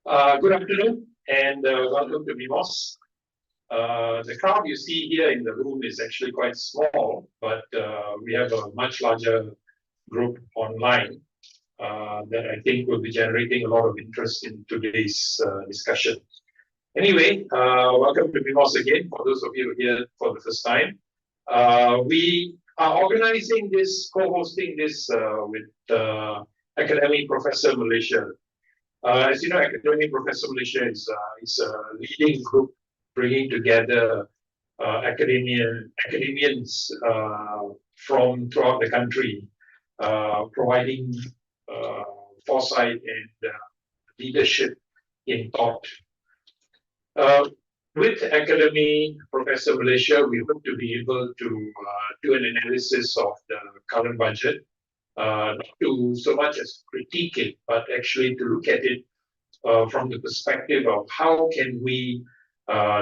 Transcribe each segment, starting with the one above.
Good afternoon and welcome to MIMOS. The crowd you see here in the room is actually quite small, but we have a much larger group online that I think will be generating a lot of interest in today's discussion. Anyway, welcome to MIMOS again for those of you here for the first time. We are organizing this, co-hosting this with Academy Professor Malaysia. As you know, Academy Professor Malaysia is a leading group bringing together academians from throughout the country, providing foresight and leadership in thought. With Academy Professor Malaysia, we hope to be able to do an analysis of the current budget. Not to so much as critique it, but actually to look at it from the perspective of how can we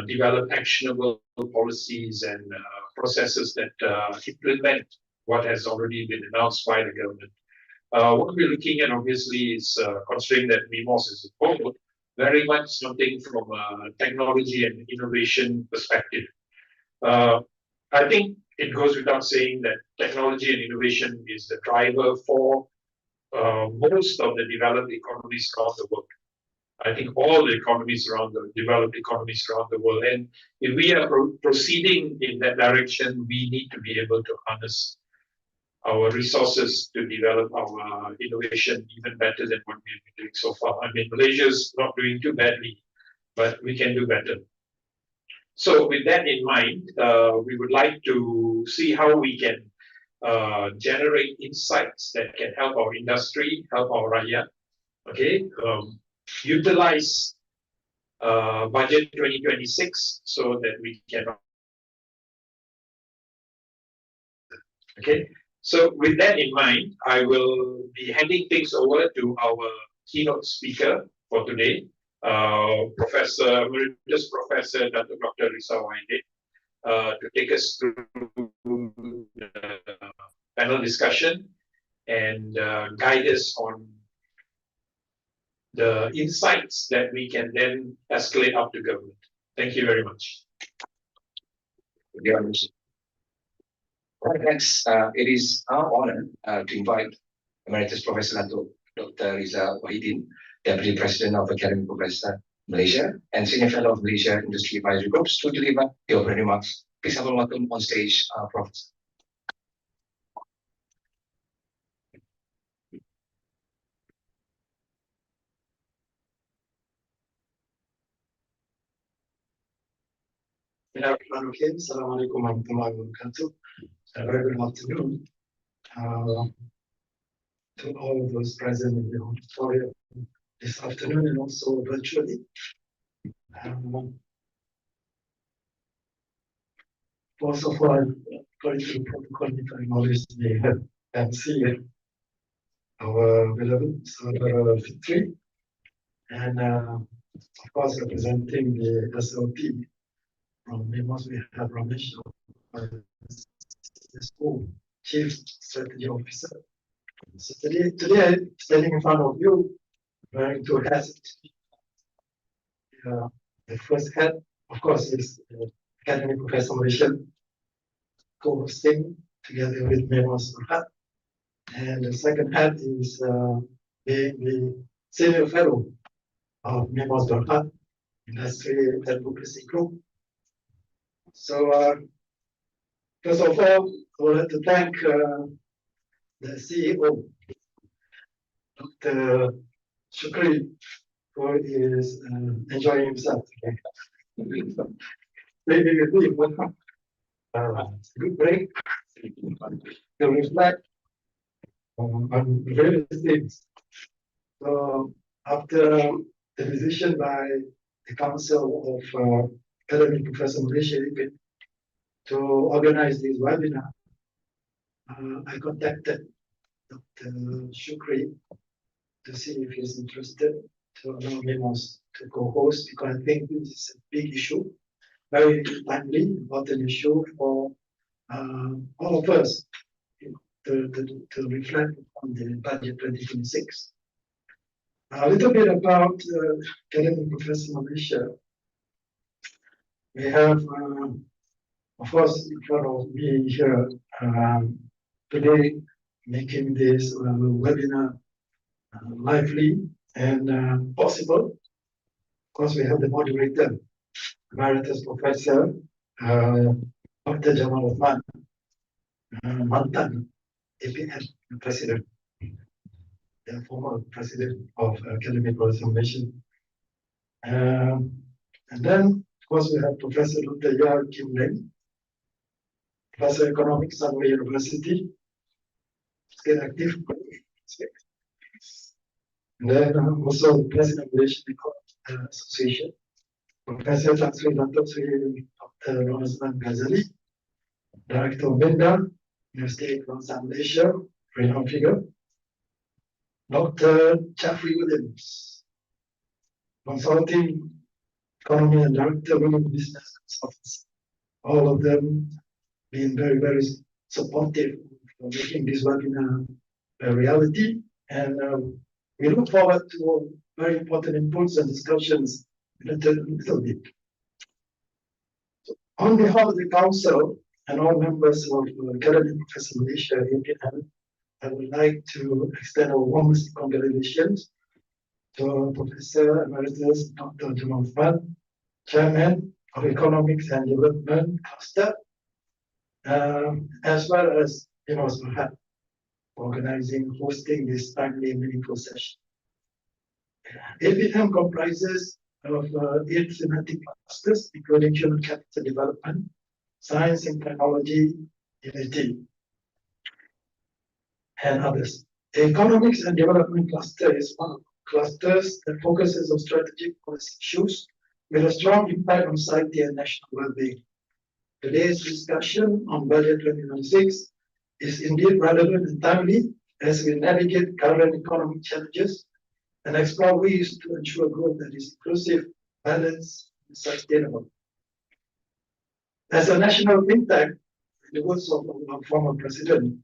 develop actionable policies and processes that implement what has already been announced by the government. What we're looking at obviously is considering that MIMOS is involved, very much something from a technology and innovation perspective. I think it goes without saying that technology and innovation is the driver for most of the developed economies around the world. I think all the economies around the developed economies around the world. And if we are proceeding in that direction, we need to be able to harness our resources to develop our innovation even better than what we've been doing so far. I mean, Malaysia's not doing too badly, but we can do better. So with that in mind, we would like to see how we can generate insights that can help our industry, help our rakyat, okay? Utilize budget 2026 so that we can, okay? So with that in mind, I will be handing things over to our keynote speaker for today, Emeritus Professor Dr. Risa Wahidin, to take us through the panel discussion and guide us on the insights that we can then escalate up to government. Thank you very much. Right, thanks. It is our honor to invite Emeritus Professor Dr. Risa Wahidin, Deputy President of Academy Professor Malaysia and Senior Fellow of Malaysia Industry Advisory Groups to deliver the opening remarks. Please have a welcome on stage, Professor. Assalamualaikum warahmatullahi wabarakatuh. A very good afternoon to all of those present in the auditorium this afternoon and also virtually. First of all, according to the protocol, I acknowledge the MC, our beloved Saudara Fitri, and of course representing the SLP. From MIMOS, we have Ramesh, Chief Strategy Officer. So today I'm standing in front of you, wearing two hats. The first hat, of course, is Academy Professor Malaysia, co-hosting together with MIMOS hat. And the second hat is the Senior Fellow of MIMOS hat, Industry Advocacy Group. So, first of all, I would like to thank the CEO, Dr. Shukri, for his enjoying himself today. Maybe with me, good break to reflect on various things. So, after the decision by the Council of Academy Professor Malaysia to organize this webinar, I contacted Dr. Shukri to see if he's interested to allow MIMOS to co-host, because I think this is a big issue, very timely, important issue for all of us to reflect on the budget 2026. A little bit about Academic Professor Malaysia. We have, of course, in front of me here today, making this webinar lively and possible. Of course, we have the moderator, Emeritus Professor Dr. Jamal Osman, mantan APN President, the former President of Academic Professional. And then, of course, we have Professor Dr. Yar Kim Leng, Professor of Economics, Sunway University, still active. And then also the President of Malaysian Association, Professor Tan Sri Dato' Sri Dr. Ramazan Ghazali, Director of Minda, University of Malaysia, renowned figure, Dr. Jeffrey Williams, Consulting Economy and Director of Williams Business Consultants. All of them being very, very supportive of making this webinar a reality. And we look forward to very important inputs and discussions in a little bit. So on behalf of the Council and all members of Academic Professor Malaysia, APN, I would like to extend our warmest congratulations to Professor Emeritus Dr. Jamal Osman, Chairman of Economics and Development Cluster, as well as Suhat, hosting this timely and meaningful session. APM comprises of 8 thematic clusters, including human capital development, science and technology, unity, and others. The economics and development cluster is one of the clusters that focuses on strategic policy issues with a strong impact on society and national well-being. Today's discussion on Budget 2026 is indeed relevant and timely as we navigate current economic challenges and explore ways to ensure growth that is inclusive, balanced, and sustainable. As a national think tank, in the words of our former president,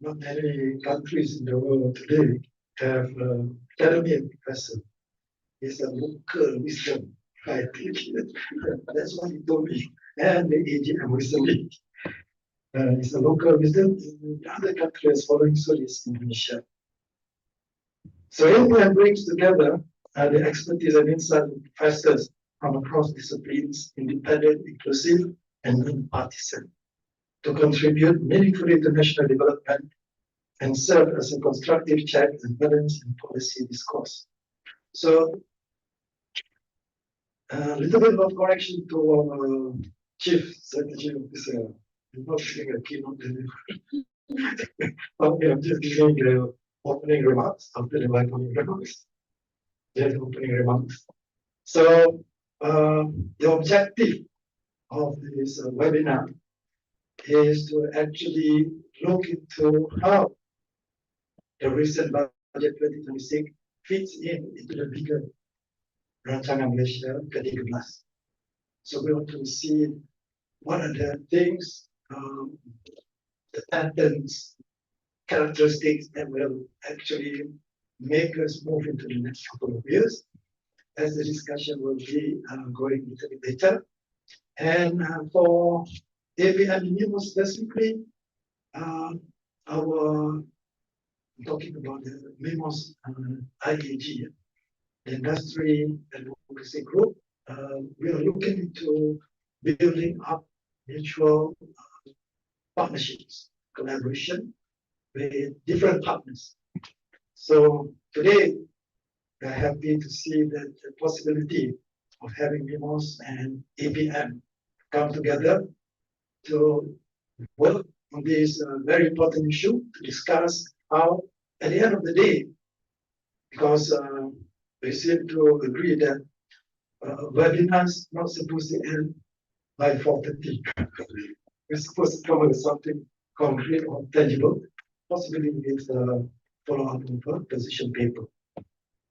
not many countries in the world today have academic professor. It's a local wisdom. I think that's what he told me. And the AGM recently. It's a local wisdom in other countries following suit is Indonesia. So APM brings together the expertise and insight of professors from across disciplines, independent, inclusive, and non-partisan, to contribute meaningfully to national development and serve as a constructive check and balance in policy discourse. So, a little bit of correction to our Chief Strategy Officer. I'm not giving a keynote delivery. I'm just giving the opening remarks after the opening remarks. Just opening remarks. So, the objective of this webinar is to actually look into how the recent budget 2026 fits into the bigger Rancangan Malaysia Ke-13. So we want to see what are the things, the patterns, characteristics that will actually make us move into the next couple of years, as the discussion will be going a little bit later. And for APM more specifically, I'm talking about the MEMOS IAG, the Industry Advocacy Group. We are looking into building up mutual partnerships, collaboration with different partners. So today, we're happy to see that the possibility of having MEMOS and APM come together to work on this very important issue, to discuss how, at the end of the day, because we seem to agree that webinars not supposed to end by 4:30. We're supposed to come with something concrete or tangible, possibly with a follow-up of a position paper.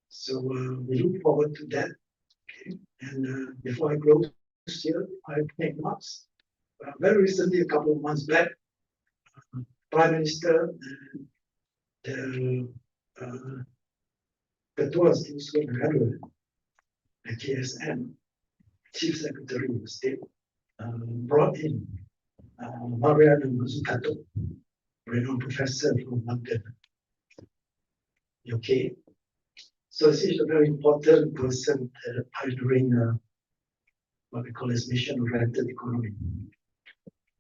So we look forward to that. Okay. And before I close here, I make remarks. Very recently, a couple of months back, Prime Minister and the Ketua Institusi Negara, the KSM, Chief Secretary of State, brought in Mariana Mazzucato, renowned professor from London, UK. So she's a very important person pioneering what we call as mission-oriented economy.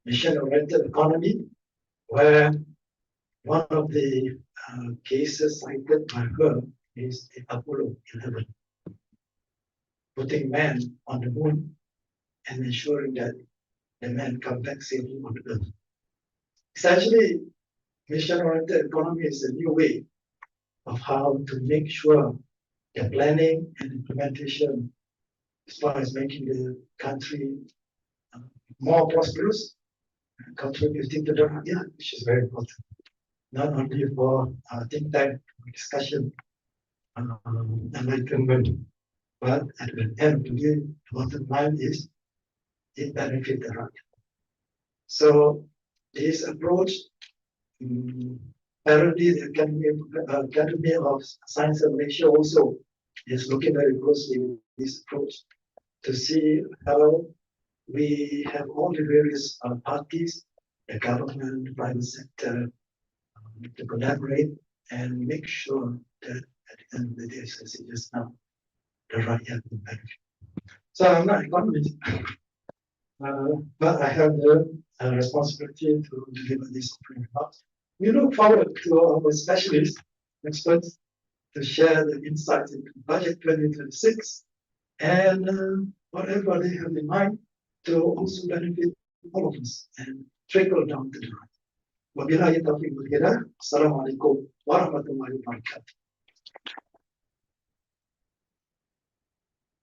Mission-oriented economy, where one of the cases cited by her is the Apollo 11, putting man on the moon and ensuring that the man come back safely on the earth. Essentially, mission-oriented economy is a new way of how to make sure the planning and implementation as far as making the country more prosperous and contributing to the rakyat, which is very important. Not only for think tank discussion, enlightenment, but at the end of the day, the bottom line is it benefits the rakyat. So this approach, apparently the Academy of Science and Malaysia also is looking very closely at this approach to see how we have all the various parties, the government, the private sector, to collaborate and make sure that at the end of the day, as I said just now, the rakyat will benefit. So I'm not an economist, but I have the responsibility to deliver these opening remarks. We look forward to our specialists, experts, to share the insights into Budget 2026 and whatever they have in mind to also benefit all of us and trickle down to the right. Wabillahi taufiq wal hidayah. Assalamualaikum warahmatullahi wabarakatuh.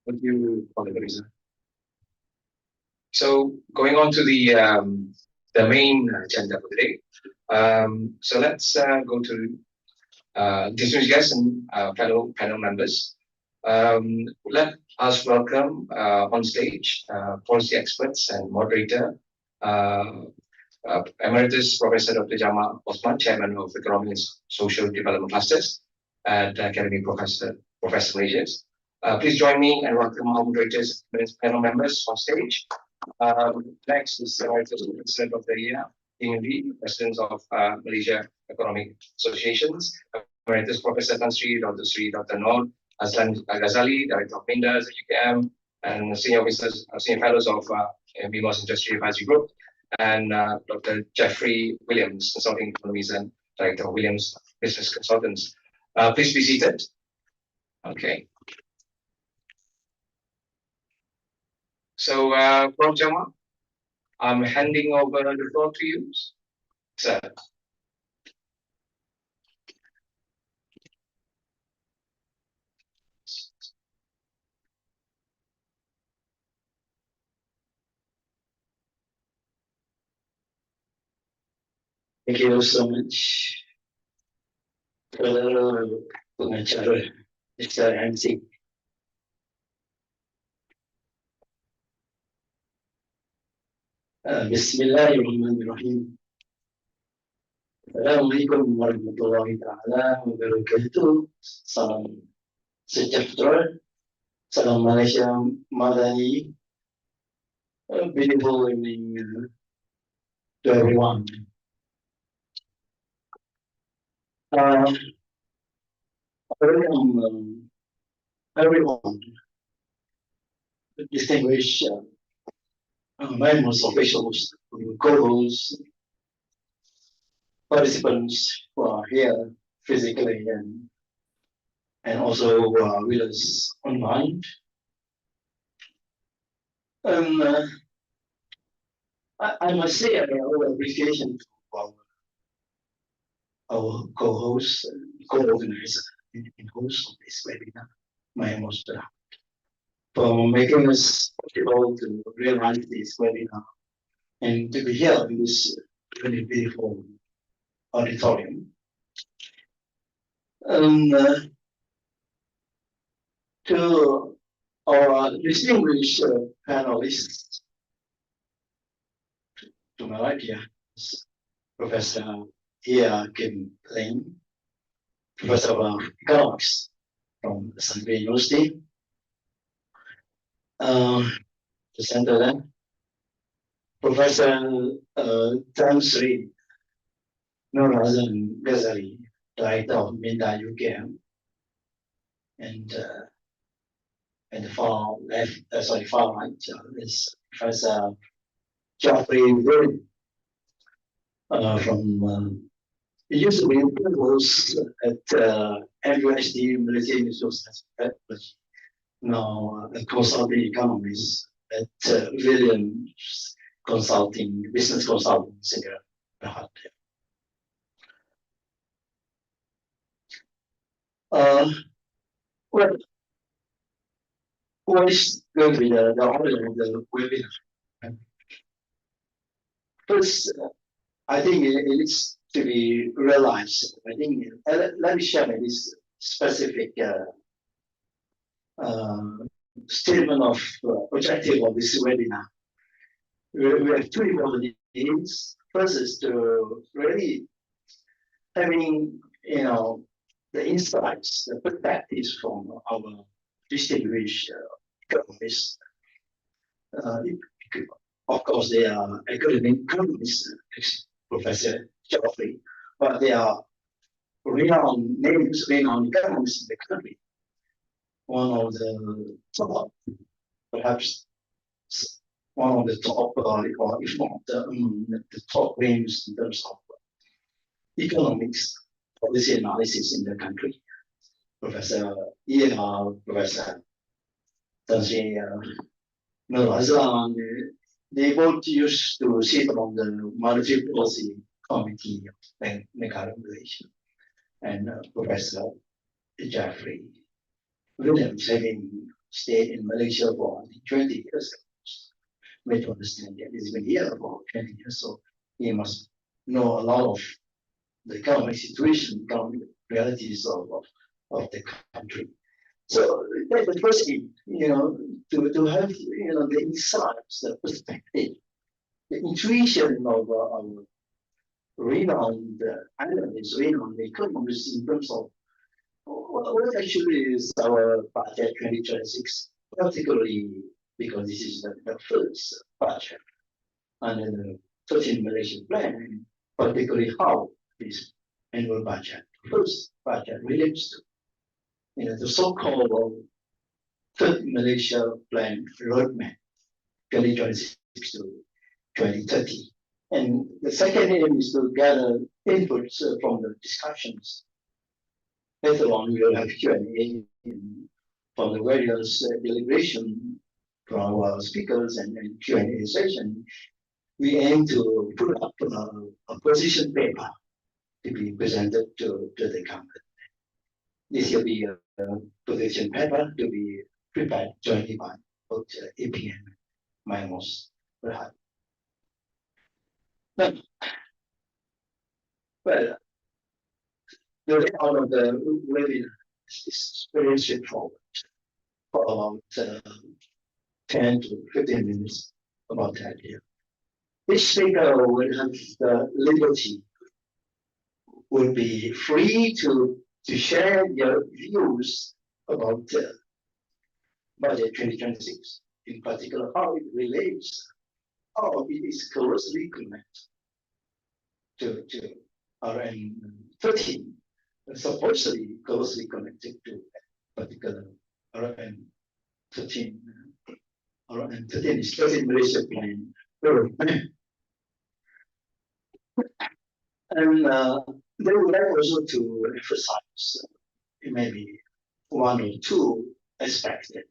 Thank you, Honorable Riza. So going on to the main agenda for today. So let's go to distinguished guests and fellow panel members. Let us welcome on stage policy experts and moderator, Emeritus Professor Dr. Jamal Osman, Chairman of Economic and Social Development Clusters at Academy Professor Malaysia. Please join me and welcome our moderators and panel members on stage. Next is Emeritus President of the year, Lee, President of Malaysia Economic Associations, Emeritus Professor Tan Sri Dr. Noor Azlan Ghazali, Director of MINDA, UKM, and Senior Officers, Senior Fellows of BMOS Industry Advisory Group, and Dr. Jeffrey Williams, Consulting Economies and Director of Williams Business Consultants. Please be seated. Okay. So, Prof. Jamal, I'm handing over the floor to you, sir. Thank you so much, pengacara, Mr. MC. Bismillahirrahmanirrahim. Assalamualaikum warahmatullahi taala wabarakatuh. Salam sejahtera, salam Malaysia Madani. A beautiful evening to everyone. Everyone, distinguished members, officials, co-hosts, participants who are here physically and also with us online. I must say our appreciation to our co-host, co-organizer, and host of this webinar, my most for making us able to realize this webinar and to be here in this really beautiful auditorium. To our distinguished panelists, to my right here, Professor Ia Kim Ling, Professor of Economics from Sunday University. The center then, Professor Tan Sri Norazan Ghazali, Director of Minda UKM, and the far left, far right is Professor Geoffrey Wood from he used to be provost at MUSD Malaysia Institute of Technology, now a consulting economist at Williams Consulting, Business Consulting Center. Well, what is going to be the order of the webinar? First, I think it needs to be realized. I think let me share this specific statement of objective of this webinar. We have two important aims. First is to really having the insights, the perspectives from our distinguished economists. Of course, they are academic economists, Professor Geoffrey, but they are renowned names, renowned economists in the country. One of the top, perhaps one of the top, or if not the top names in terms of economics, policy analysis in the country. Professor Professor Tan Sri Norazan, they both used to sit on the Monetary Policy Committee of Negara Malaysia, and Professor Geoffrey Williams, having stayed in Malaysia for 20 years, made to understand that he's been here for 20 years, so he must know a lot of the economic situation, economic realities of the country. So that's the first thing, to have the insights, the perspective, the intuition of our renowned analysts, renowned economists in terms of what actually is our budget 2026, particularly because this is the first budget under the 13th Malaysian Plan, particularly how this annual budget, first budget relates to the so-called Third Malaysia Plan Roadmap 2026 to 2030. And the second aim is to gather inputs from the discussions. Later on, we will have Q&A from the various deliberation from our speakers and Q&A session. We aim to put up a position paper to be presented to the company. This will be a position paper to be prepared jointly by both APM, MIMOS, perhaps. Now, well, the layout of the webinar is very straightforward. For about 10 to 15 minutes, about that here. Each speaker will have the liberty, will be free to share their views about budget 2026, in particular how it relates, how it is closely connected to RN 13, supposedly closely connected to particular RN 13. RN 13 is 13 Malaysia Plan. And they would like also to emphasize maybe one or two aspects that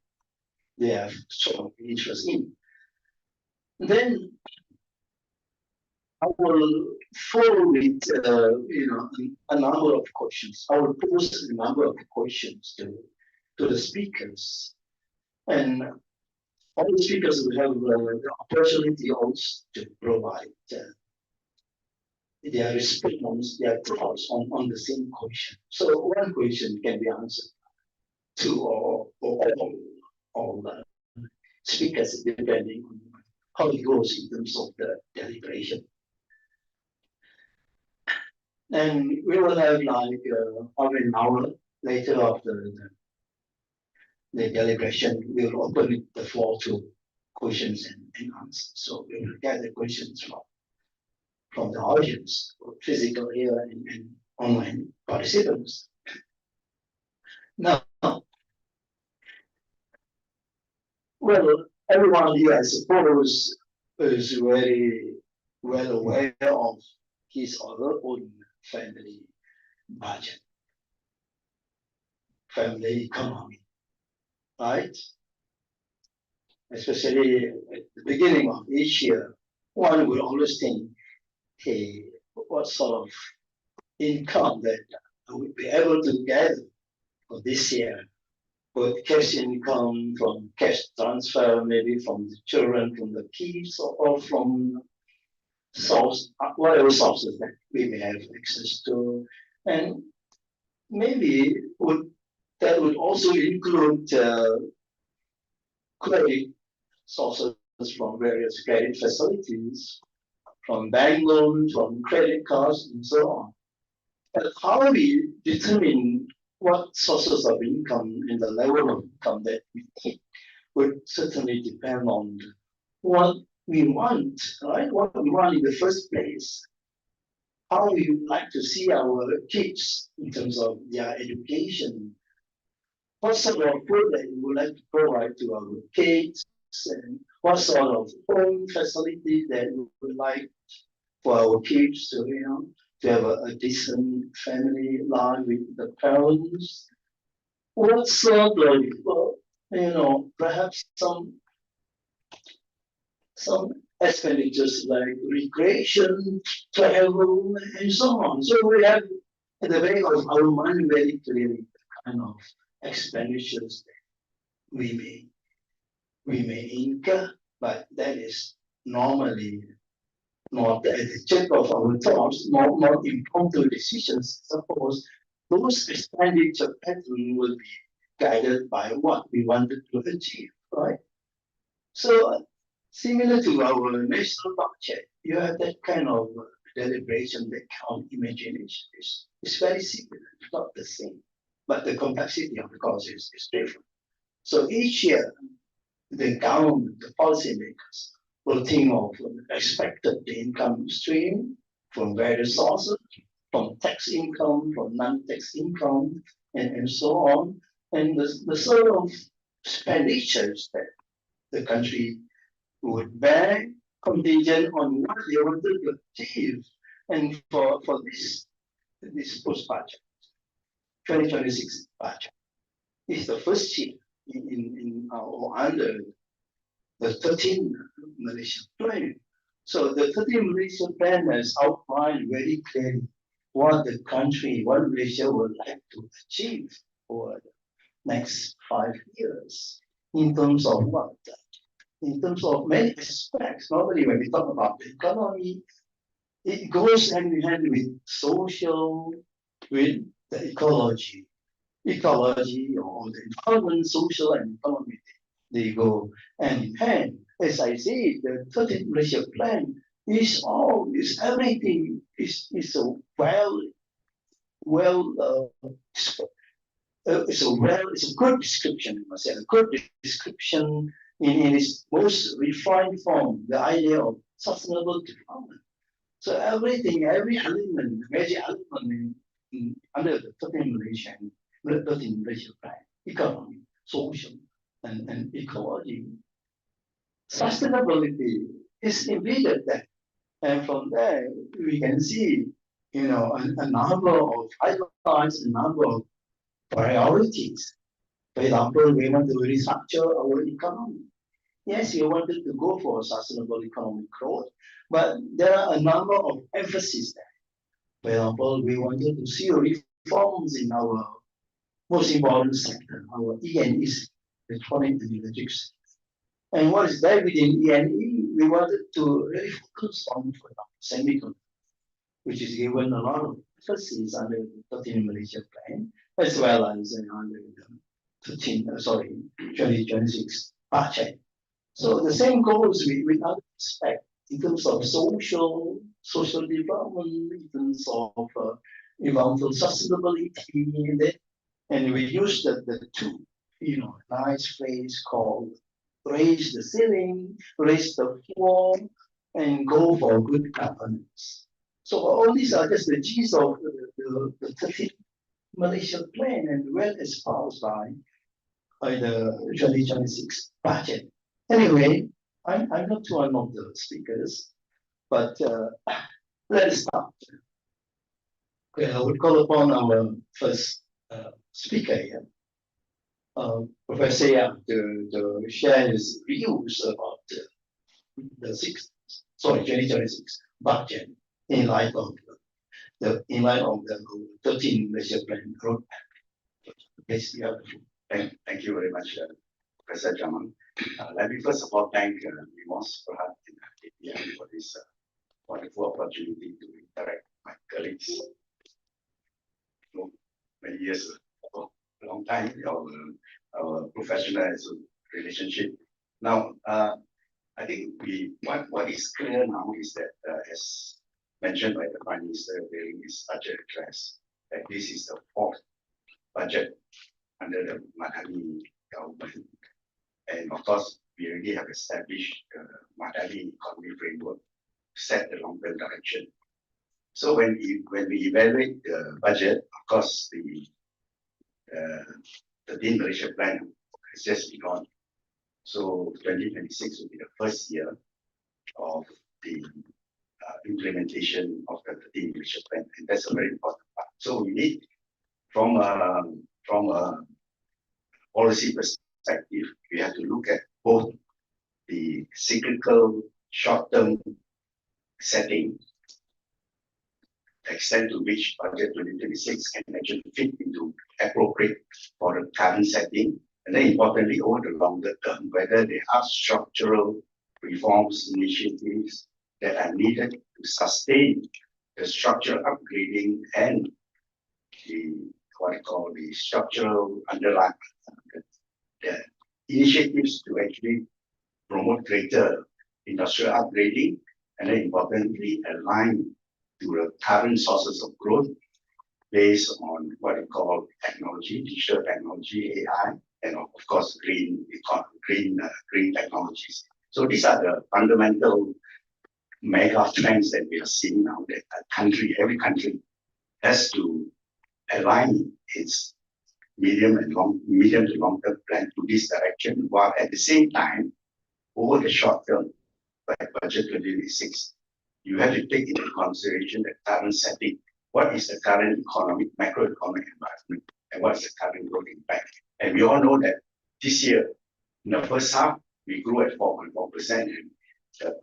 they have shown interest in. Then I will follow with a number of questions. I will pose a number of questions to the speakers, and all the speakers will have the opportunity also to provide their response, their thoughts on the same question. So one question can be answered to all the speakers, depending on how it goes in terms of the deliberation. And we will have like half an hour later after the deliberation, we'll open the floor to questions and answers. So we will get the questions from the audience, physical here and online participants. Now, well, everyone here, I suppose, is very well aware of his or her own family budget, family economy, right? Especially at the beginning of each year, one will always think, hey, what sort of income that I would be able to get for this year? Both cash income from cash transfer, maybe from the children, from the kids, or from source, whatever sources that we may have access to. And maybe that would also include credit sources from various credit facilities, from bank loans, from credit cards, and so on. But how we determine what sources of income and the level of income that we need would certainly depend on what we want, right? What we want in the first place. How we would like to see our kids in terms of their education. What sort of food that we would like to provide to our kids, and what sort of home facility that we would like for our kids to, to have a decent family life with the parents. What sort of, perhaps some expenditures like recreation, travel, and so on. So we have at the back of our mind very clearly the kind of expenditures that we may incur, but that is normally not at the tip of our thoughts, not impromptu decisions. Suppose those expenditure pattern will be guided by what we wanted to achieve, right? So similar to our national budget, you have that kind of deliberation, that kind of imagination. It's very similar, it's not the same, but the complexity of the course is different. So each year, the government, the policymakers will think of expected income stream from various sources, from tax income, from non-tax income, and so on, and the sort of expenditures that the country would bear contingent on what they wanted to achieve. And for this post-budget, 2026 budget, is the first year in or under the 13th Malaysia Plan. So the 13th Malaysia Plan has outlined very clearly what the country, what Malaysia would like to achieve for the next 5 years in terms of what? In terms of many aspects. Normally when we talk about the economy, it goes hand in hand with social, with the ecology. Ecology or the environment, social and economic, they go hand in hand. As I say, the 13th Malaysia Plan is everything is a it's a good description, I must say, a good description in its most refined form, the idea of sustainable development. So everything, every element, major element under the 13th Malaysia Plan, economy, social, and ecology. Sustainability is embedded there. And from there, we can see, a number of highlights, a number of priorities. For example, we want to restructure our economy. Yes, we wanted to go for sustainable economic growth, but there are a number of emphases there. For example, we wanted to see reforms in our most important sector, our E&E, electronic and electrics. And what is there within E&E? We wanted to really focus on, for example, semiconductor, which is given a lot of emphasis under the 13th Malaysia Plan, as well as under the 2026 budget. So the same goes with other aspects in terms of social development, in terms of environmental sustainability, and we use the two nice phrase called raise the ceiling, raise the floor, and go for good governance. So all these are just the G's of the 13th Malaysia plan and well espoused by the 2026 budget. Anyway, I'm not one of the speakers, but let's start. Okay, I would call upon our first speaker here, Professor Yang, to share his views about the 2026 budget in light of the 13 Malaysia plan roadmap. Please, you have the floor. Thank you very much, Professor Jamal. Let me first of all thank Limos Berhad and APM for this wonderful opportunity to interact with my colleagues. Many years ago, a long time, our professional relationship. Now, I think what is clear now is that, as mentioned by the Prime Minister during his budget address, that this is the fourth budget under the Madani government. And of course, we already have established the Madani economy framework to set the long-term direction. So when we evaluate the budget, of course, the Dean Malaysia plan has just begun. So 2026 will be the first year of the implementation of the Dean Malaysia plan, and that's a very important part. So we need, from a policy perspective, we have to look at both the cyclical short-term setting, the extent to which budget 2026 can actually fit into appropriate for the current setting, and then importantly over the longer term, whether there are structural reforms initiatives that are needed to sustain the structural upgrading and what I call the structural underlying the initiatives to actually promote greater industrial upgrading, and then importantly align to the current sources of growth based on what I call technology, digital technology, AI, and of course green technologies. So these are the fundamental mega trends that we are seeing now, that every country has to align its medium to long term plan to this direction, while at the same time, over the short term, by budget 2026, you have to take into consideration the current setting. What is the current macroeconomic environment, and what is the current growth impact? And we all know that this year, in the first half, we grew at 4.4%, and the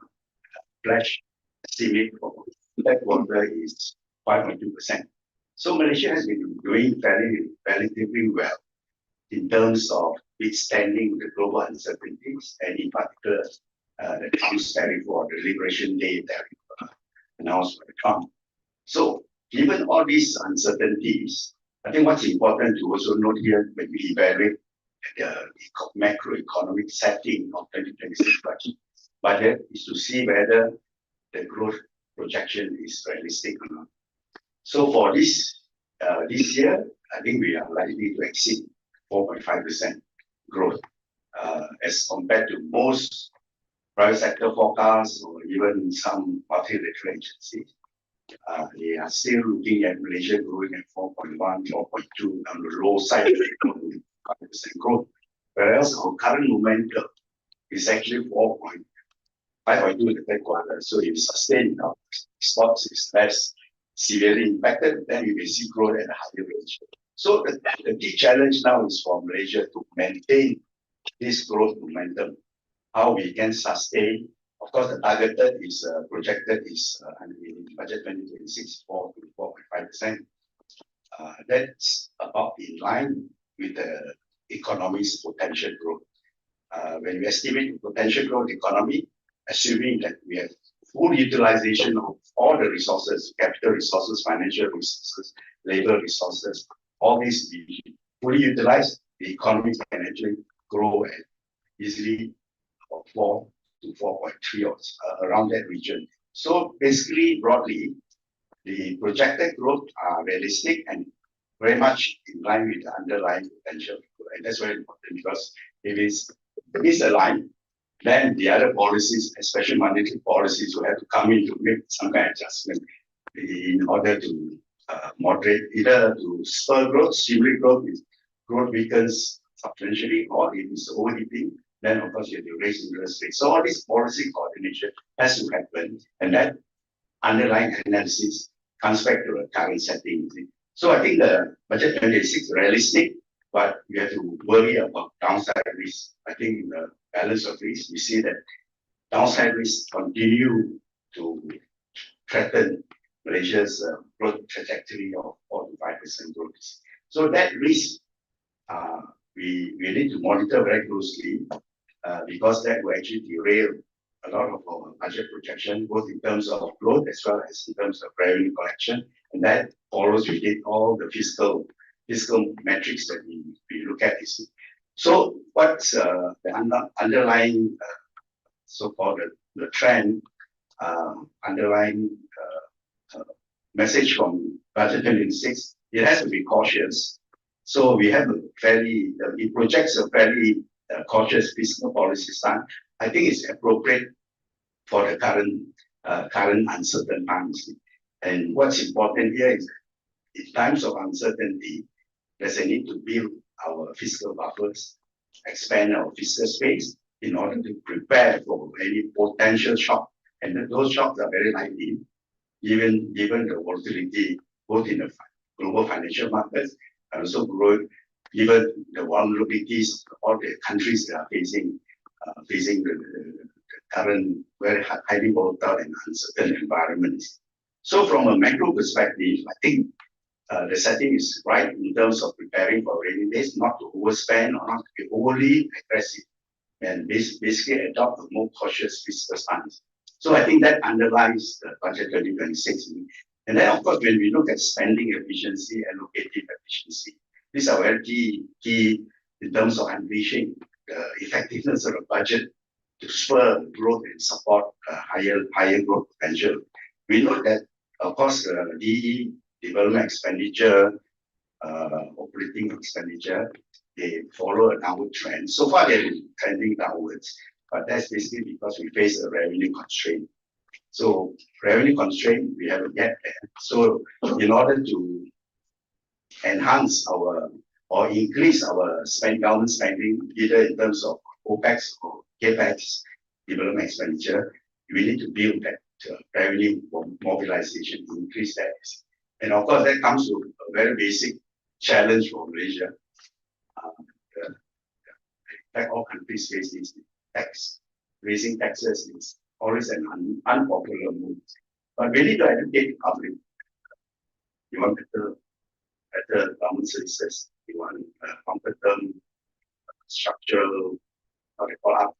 pledge estimate for that quarter is 5.2%. So Malaysia has been doing relatively well in terms of withstanding the global uncertainties, and in particular, the Trump's tariff or the Liberation Day tariff announced by Trump. So given all these uncertainties, I think what's important to also note here when we evaluate the macroeconomic setting of 2026 budget is to see whether the growth projection is realistic or not. So for this year, I think we are likely to exceed 4.5% growth as compared to most private sector forecasts or even some multilateral agencies. They are still looking at Malaysia growing at 4.1, 4.2 on the low side of 5% growth, whereas our current momentum is actually 5.2 in the third quarter. So if sustained, our exports is less severely impacted, then we may see growth at a higher range. So the key challenge now is for Malaysia to maintain this growth momentum, how we can sustain. Of course, the targeted is projected is in budget 2026 4 to 4.5%. That's about in line with the economy's potential growth. When we estimate the potential growth economy, assuming that we have full utilization of all the resources, capital resources, financial resources, labor resources, all these be fully utilized, the economy can actually grow at easily 4 to 4.3 or around that region. So basically, broadly, the projected growth are realistic, and very much in line with the underlying potential. And that's very important because if it's misaligned, then the other policies, especially monetary policies, will have to come in to make some kind of adjustment in order to moderate, either to spur growth, stimulate growth, if growth weakens substantially, or if it's overheating, then of course you have to raise interest rates. So all this policy coordination has to happen, and that underlying analysis comes back to the current setting. So I think the budget 26 is realistic, but we have to worry about downside risk. I think in the balance of risk, we see that downside risks continue to threaten Malaysia's growth trajectory of 4 to 5% growth. So that risk, we need to monitor very closely because that will actually derail a lot of our budget projection, both in terms of growth as well as in terms of revenue collection. And that follows within all the fiscal metrics that we look at. So what's the underlying so-called the trend, underlying message from budget 26? It has to be cautious. So we have it projects a fairly cautious fiscal policy stance. I think it's appropriate for the current uncertain times. And what's important here is that in times of uncertainty, there's a need to build our fiscal buffers, expand our fiscal space in order to prepare for any potential shock. And those shocks are very likely, given the volatility both in the global financial markets and also growing, given the vulnerabilities of all the countries that are facing the current very highly volatile and uncertain environments. So from a macro perspective, I think the setting is right in terms of preparing for rainy days, not to overspend or not to be overly aggressive, and basically adopt a more cautious fiscal stance. So I think that underlies the budget 2026. And then of course, when we look at spending efficiency, allocative efficiency, these are very key in terms of unleashing the effectiveness of the budget to spur growth and support higher growth potential. We know that, of course, DE, development expenditure, operating expenditure, they follow a downward trend. So far, they've been trending downwards, but that's basically because we face a revenue constraint. So revenue constraint, we have a gap there. So in order to enhance or increase our government spending, either in terms of OPEX or CAPEX, development expenditure, we need to build that revenue mobilization to increase that. And of course, that comes to a very basic challenge for Malaysia. In fact, all countries face this tax. Raising taxes is always an unpopular move. But we need to educate the public. You want better government services. You want competent structural, how they call up.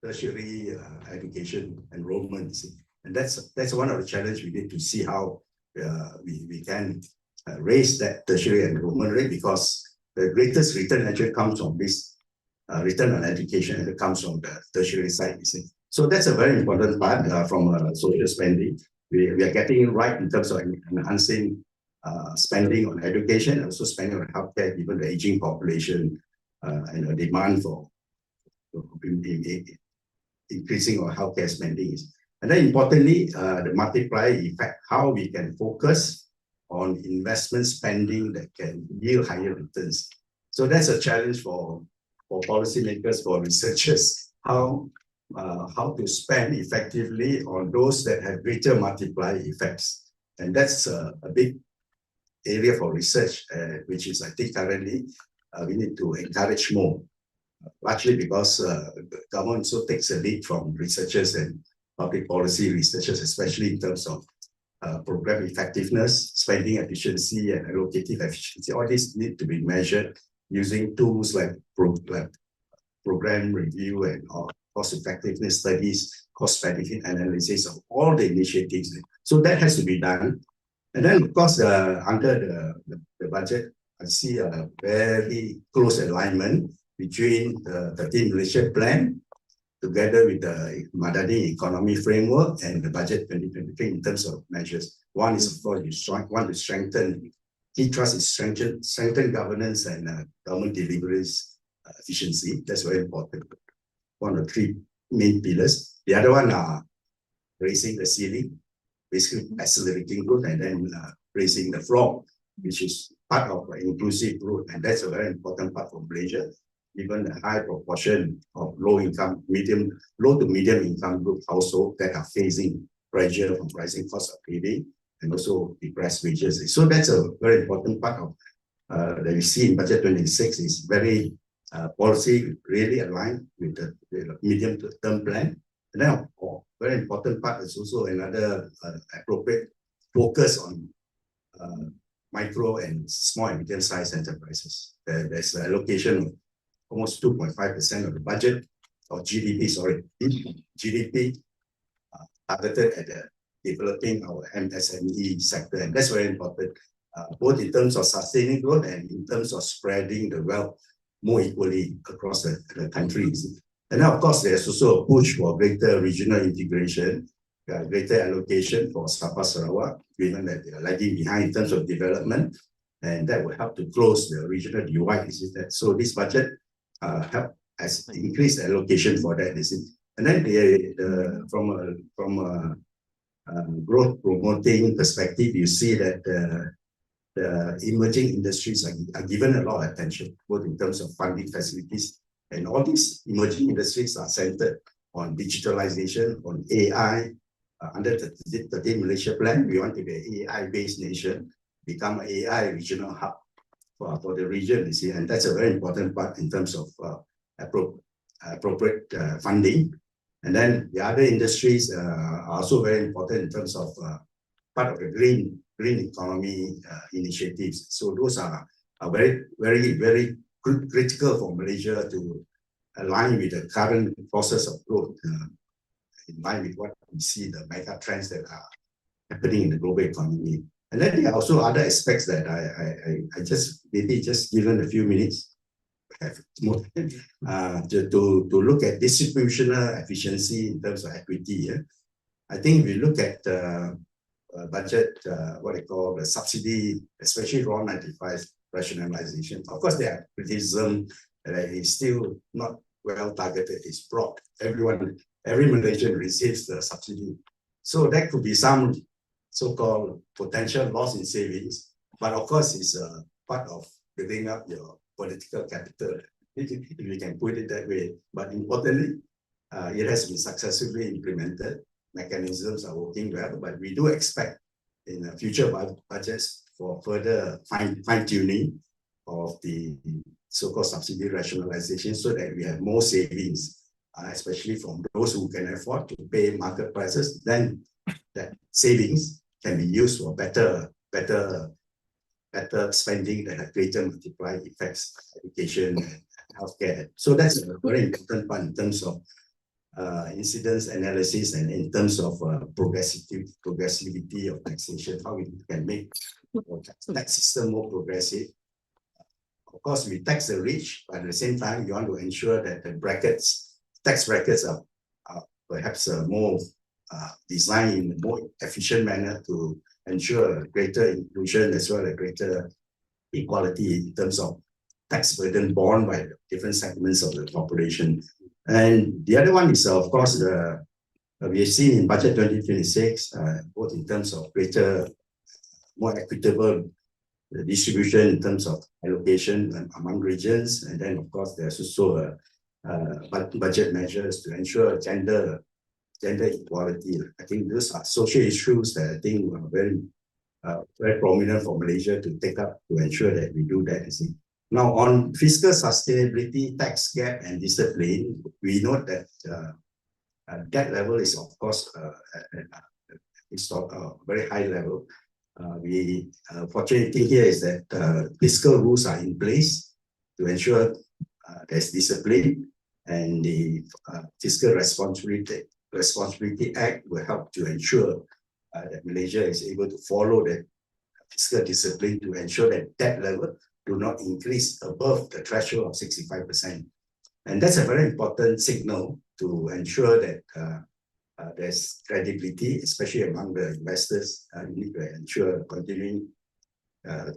tertiary education enrollment. You see. And that's one of the challenges we need to see how we can raise that tertiary enrollment rate, because the greatest return actually comes from this return on education, and it comes from the tertiary side. You see. So that's a very important part from social spending. We are getting it right in terms of enhancing spending on education, and also spending on healthcare, given the aging population and the demand for increasing our healthcare spending. And then importantly, the multiplier effect, how we can focus on investment spending that can yield higher returns. So that's a challenge for policymakers, for researchers, how to spend effectively on those that have greater multiplier effects. And that's a big area for research, which is, I think, currently we need to encourage more, largely because the government also takes a lead from researchers and public policy researchers, especially in terms of program effectiveness, spending efficiency, and allocative efficiency. All these need to be measured using tools like program review and cost effectiveness studies, cost benefit analysis of all the initiatives. So that has to be done. And then, of course, under the budget, I see a very close alignment between the 13 Malaysia plan, together with the Madani Economy Framework and the Budget 2023 in terms of measures. One is, of course, you want to strengthen, key trust is strengthen governance and government deliveries efficiency. That's very important. One of the three main pillars. The other one are raising the ceiling, basically accelerating growth, and then raising the floor, which is part of inclusive growth. And that's a very important part for Malaysia, given the high proportion of low to medium income group households that are facing pressure from rising cost of living and also depressed wages. So that's a very important part of that we see in Budget 26 is very policy really aligned with the medium term plan. And then a very important part is also another appropriate focus on micro and small and medium-sized enterprises. There's an allocation of almost 2.5% of the budget, or GDP, GDP targeted at developing our MSME sector. And that's very important, both in terms of sustaining growth and in terms of spreading the wealth more equally across the countries. And now, of course, there's also a push for greater regional integration, greater allocation for Sabah Sarawak, given that they are lagging behind in terms of development, and that will help to close the regional divide. So this budget has increased allocation for that. And then from a growth promoting perspective, you see that the emerging industries are given a lot of attention, both in terms of funding facilities, and all these emerging industries are centered on digitalization, on AI. Under the 13 Malaysia plan, we want to be an AI-based nation, become an AI regional hub for the region, you see, and that's a very important part in terms of appropriate funding. And then the other industries are also very important in terms of part of the green economy initiatives. So those are very, very, very critical for Malaysia to align with the current process of growth, in line with what we see, the mega trends that are happening in the global economy. And then there are also other aspects that I just maybe just given a few minutes have more to look at distributional efficiency in terms of equity. I think we look at budget, what they call the subsidy, especially raw 95 rationalization. Of course, there are criticism that it's still not well targeted. It's broad. Every Malaysian receives the subsidy. So that could be some so-called potential loss in savings. But of course, it's a part of building up your political capital, if we can put it that way. But importantly, it has been successfully implemented. Mechanisms are working well, but we do expect in future budgets for further fine-tuning of the so-called subsidy rationalization, so that we have more savings, especially from those who can afford to pay market prices. Then that savings can be used for better spending that have greater multiplier effects, education and healthcare. So that's a very important part in terms of incidence analysis and in terms of progressivity of taxation, how we can make the tax system more progressive. Of course, we tax the rich, but at the same time, you want to ensure that the tax brackets are perhaps more designed in a more efficient manner to ensure greater inclusion as well as greater equality in terms of tax burden borne by different segments of the population. And the other one is, of course, we have seen in budget 2026, both in terms of greater, more equitable distribution in terms of allocation among regions, and then of course there's also budget measures to ensure gender equality. I think those are social issues that I think are very prominent for Malaysia to take up to ensure that we do that. Now, on fiscal sustainability, tax gap, and discipline, we note that debt level is, of course, it's a very high level. The fortunate thing here is that fiscal rules are in place to ensure there's discipline, and the Fiscal Responsibility Act will help to ensure that Malaysia is able to follow the fiscal discipline to ensure that debt level do not increase above the threshold of 65%. And that's a very important signal to ensure that there's credibility, especially among the investors. You need to ensure continuing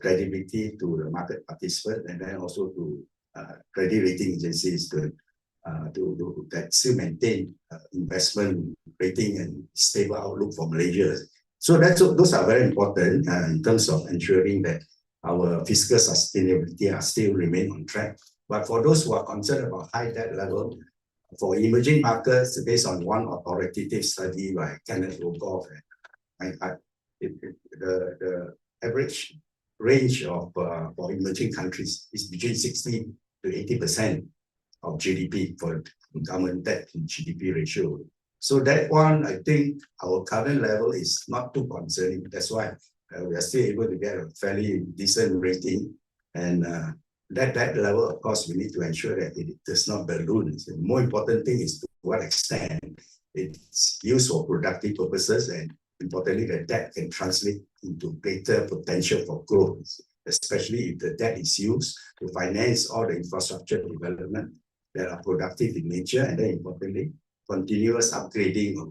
credibility to the market participants, and then also to credit rating agencies to that still maintain investment rating and stable outlook for Malaysia. So those are very important in terms of ensuring that our fiscal sustainability are still remain on track. But for those who are concerned about high debt level, for emerging markets, based on one authoritative study by Kenneth Rogoff, the average range of for emerging countries is between 60 to 80% of GDP for government debt to GDP ratio. So that one, I think our current level is not too concerning. That's why we are still able to get a fairly decent rating. And that level, of course, we need to ensure that it does not balloon. So the more important thing is to what extent it's used for productive purposes, and importantly, the debt can translate into greater potential for growth, especially if the debt is used to finance all the infrastructure development that are productive in nature, and then importantly, continuous upgrading of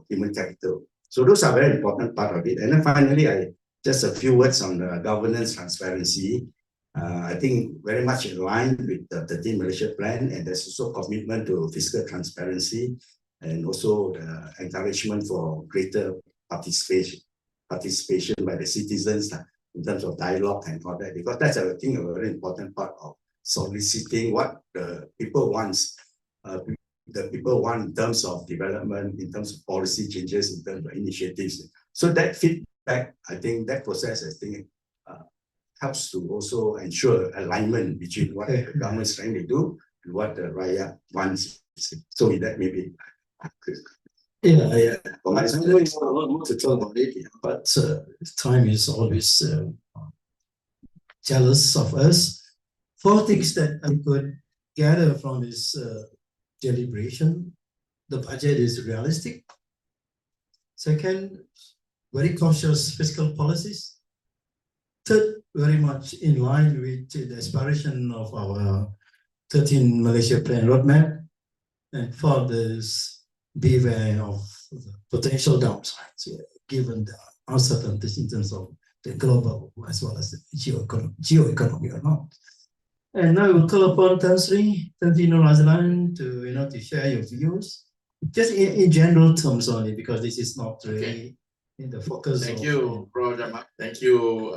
human capital. So those are very important part of it. And then finally, just a few words on the governance transparency. I think very much in line with the 13 Malaysia Plan, and there's also commitment to fiscal transparency, and also the encouragement for greater participation by the citizens in terms of dialogue and all that, because that's, I think, a very important part of soliciting what the people want. The people want in terms of development, in terms of policy changes, in terms of initiatives. So that feedback, I think that process, I think, helps to also ensure alignment between what the government is trying to do and what the Rakyat wants. So with that, maybe. Yeah. I know you have a lot more to talk about it, but time is always jealous of us. 4 things that I could gather from this deliberation: the budget is realistic. Second, very cautious fiscal policies. Third, very much in line with the aspiration of our 13 Malaysia Plan roadmap. And fourth is beware of the potential downsides, given the uncertainties in terms of the global as well as the geoeconomy or not. And I will call upon Tan Sri Tantino Razlan to share your views, just in general terms only, because this is not really in the focus. Thank you, Prof. Jamal. Thank you,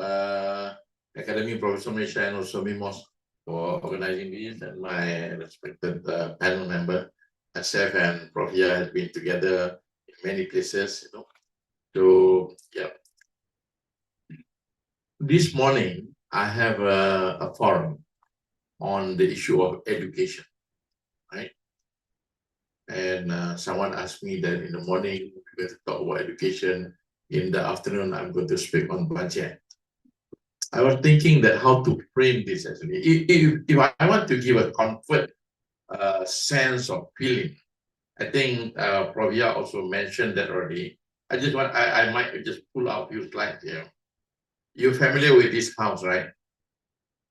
Academy, Professor Malaysia, and also MIMOS for organizing this, and my respected panel member, Asef and Prof. Yah has been together in many places, This morning, I have a forum on the issue of education, right? And someone asked me that in the morning, we're going to talk about education. In the afternoon, I'm going to speak on budget. I was thinking that how to frame this actually. If I want to give a comfort sense of feeling, I think Provia also mentioned that already. I might just pull out a few slides here. You're familiar with this house, right?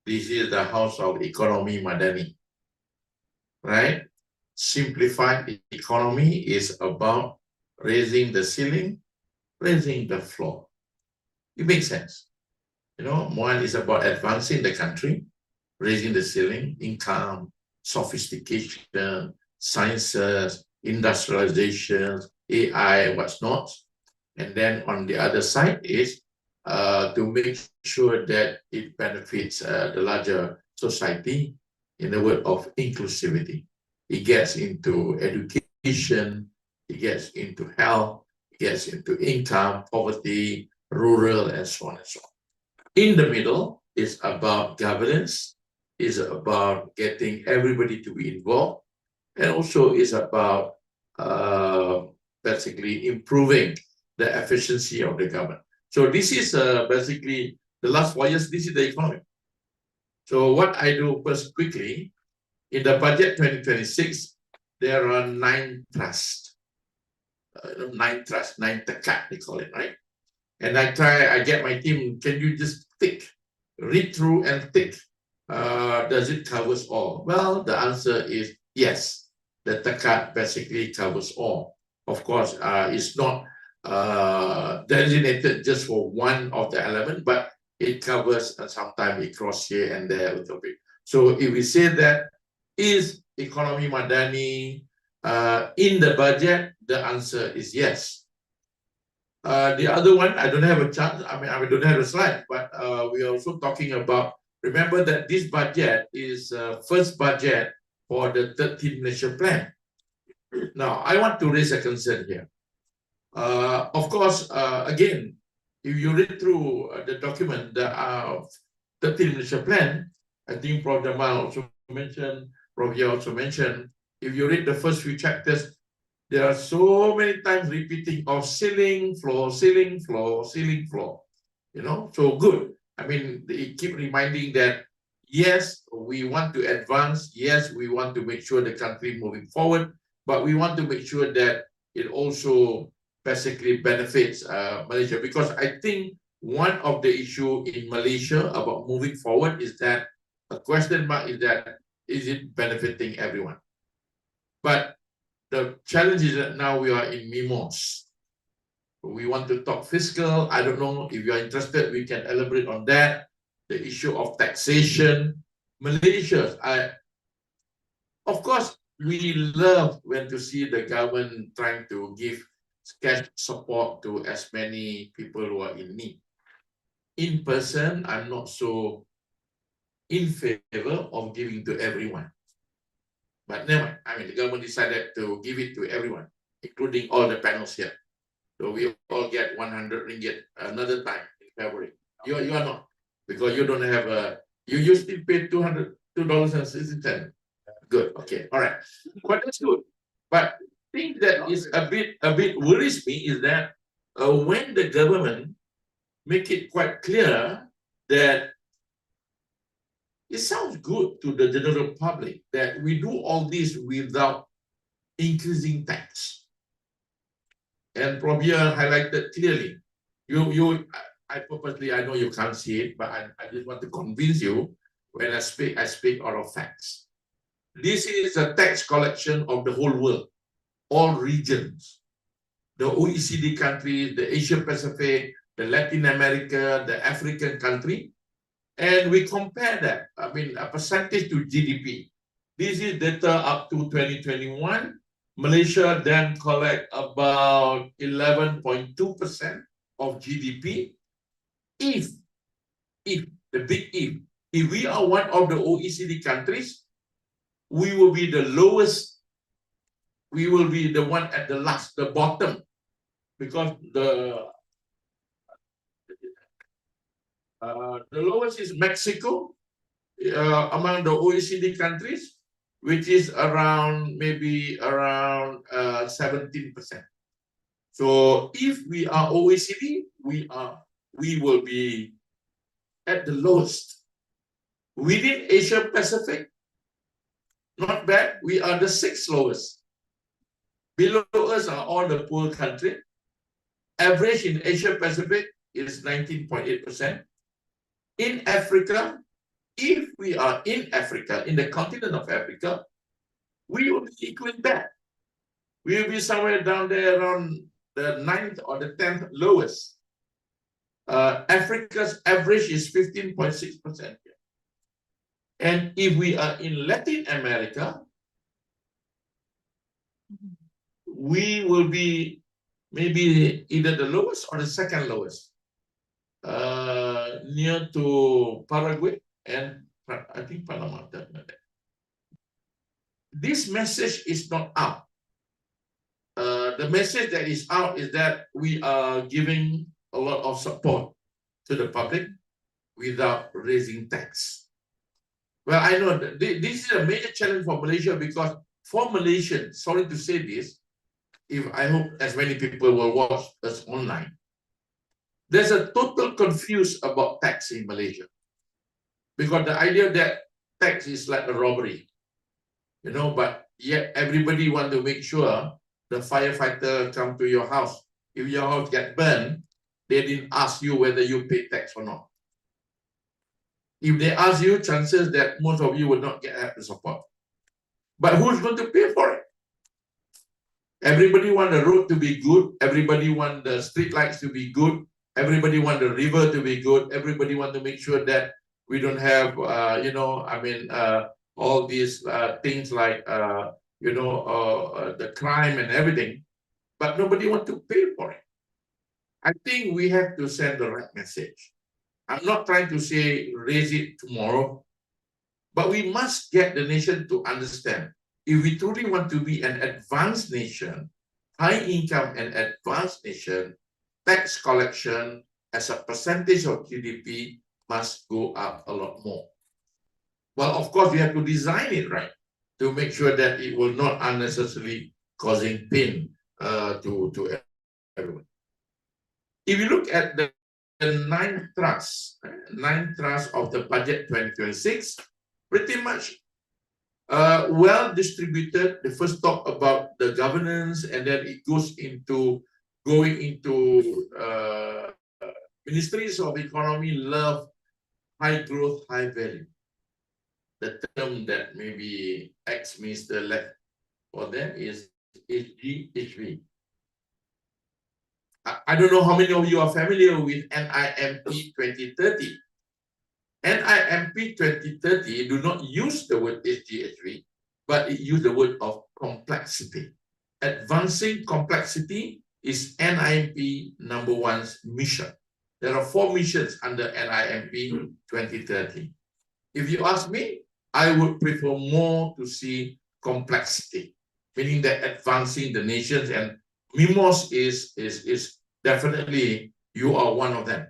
This is the house of economy Madani, right? Simplified economy is about raising the ceiling, raising the floor. It makes sense. You know, one is about advancing the country, raising the ceiling, income, sophistication, sciences, industrialization, AI, what's not. And then on the other side is to make sure that it benefits the larger society in the word of inclusivity. It gets into education, it gets into health, it gets into income, poverty, rural, and so on and so on. In the middle is about governance, is about getting everybody to be involved, and also is about basically improving the efficiency of the government. So this is basically the last 4 years, this is the economy. So what I do first quickly, in the budget 2026, there are 9 trusts. 9 trusts, 9 tekat, they call it, right? And I get my team, can you just read through and tick, does it covers all? Well, the answer is yes. The tekat basically covers all. Of course, it's not designated just for one of the element, but it covers sometimes it cross here and there a little bit. So if we say that, is economy Madani in the budget, the answer is yes. The other one, I don't have a chance, I don't have a slide, but we are also talking about, remember that this budget is first budget for the 13th Malaysia Plan. Now, I want to raise a concern here. Of course, again, if you read through the document, the 13th Malaysia Plan, I think Prof. Jamal also mentioned, Prof. Yao also mentioned, if you read the first few chapters, there are so many times repeating of ceiling, floor, ceiling, floor, ceiling, floor. You know, so good. I mean, they keep reminding that, yes, we want to advance. Yes, we want to make sure the country moving forward, but we want to make sure that it also basically benefits Malaysia. Because I think one of the issue in Malaysia about moving forward is that a question mark is that, is it benefiting everyone? But the challenge is that now we are in MIMOS. We want to talk fiscal. I don't know if you are interested, we can elaborate on that. The issue of taxation. Malaysia, of course, we love when to see the government trying to give cash support to as many people who are in need. In person, I'm not so in favor of giving to everyone. But never mind. I mean, the government decided to give it to everyone, including all the panels here. So we all get 100 ringgit another time in February. You are not, because you don't have a, you still pay $2.60. Good, okay, all right. But that's good. But the thing that is a bit worries me is that when the government make it quite clear that it sounds good to the general public that we do all this without increasing tax. And Provia highlighted clearly. I purposely, I know you can't see it, but I just want to convince you when I speak out of facts. This is a tax collection of the whole world, all regions, the OECD countries, the Asia Pacific, the Latin America, the African country. And we compare that, I mean, a percentage to GDP. This is data up to 2021. Malaysia then collect about 11.2% of GDP. If the big if we are one of the OECD countries, we will be the lowest. We will be the one at the last, the bottom, because the lowest is Mexico among the OECD countries, which is around maybe around 17%. So if we are OECD, we will be at the lowest. Within Asia Pacific, not bad. We are the 6th lowest. Below us are all the poor countries. Average in Asia Pacific is 19.8%. In Africa, if we are in Africa, in the continent of Africa, we will be equal that. We will be somewhere down there around the 9th or the 10th lowest. Africa's average is 15.6%. And if we are in Latin America, we will be maybe either the lowest or the second lowest, near to Paraguay and I think Panama. This message is not out. The message that is out is that we are giving a lot of support to the public without raising tax. Well, I know that this is a major challenge for Malaysia, because for Malaysians, sorry to say this, I hope as many people will watch us online, there's a total confuse about tax in Malaysia. Because the idea that tax is like a robbery, but yet everybody want to make sure the firefighter come to your house. If your house get burned, they didn't ask you whether you pay tax or not. If they ask you, chances that most of you will not get help to support. But who's going to pay for it? Everybody want the road to be good. Everybody want the street lights to be good. Everybody want the river to be good. Everybody want to make sure that we don't have, all these things like, the crime and everything. But nobody want to pay for it. I think we have to send the right message. I'm not trying to say raise it tomorrow, but we must get the nation to understand, if we truly want to be an advanced nation, high income and advanced nation, tax collection as a percentage of GDP must go up a lot more. Well, of course, we have to design it right to make sure that it will not unnecessarily causing pain to everyone. If you look at the nine thrusts of the budget 2026, pretty much well distributed. The first talk about the governance, and then it goes into going into ministries of economy love high growth, high value. The term that maybe ex-minister left for them is HGHV. I don't know how many of you are familiar with NIMP 2030. NIMP 2030 do not use the word HGHV, but it use the word of complexity. Advancing complexity is NIMP #1's mission. There are 4 missions under NIMP 2030. If you ask me, I would prefer more to see complexity, meaning that advancing the nations, and MIMOS is definitely, you are one of them.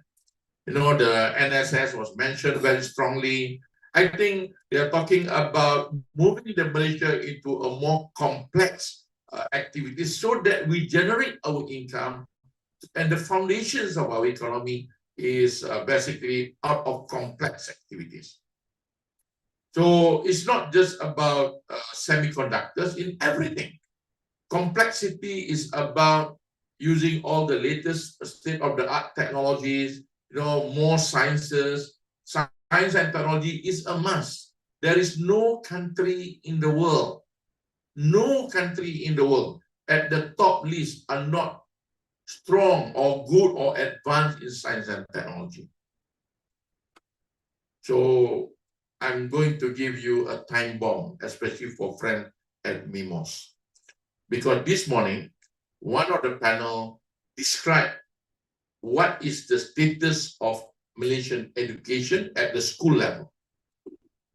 The NSS was mentioned very strongly. I think they are talking about moving the Malaysia into a more complex activity, so that we generate our income, and the foundations of our economy is basically out of complex activities. So it's not just about semiconductors, in everything. Complexity is about using all the latest state-of-the-art technologies, more sciences. Science and technology is a must. There is no country in the world at the top list are not strong or good or advanced in science and technology. So I'm going to give you a time bomb, especially for friends at MIMOS. Because this morning, one of the panel described what is the status of Malaysian education at the school level.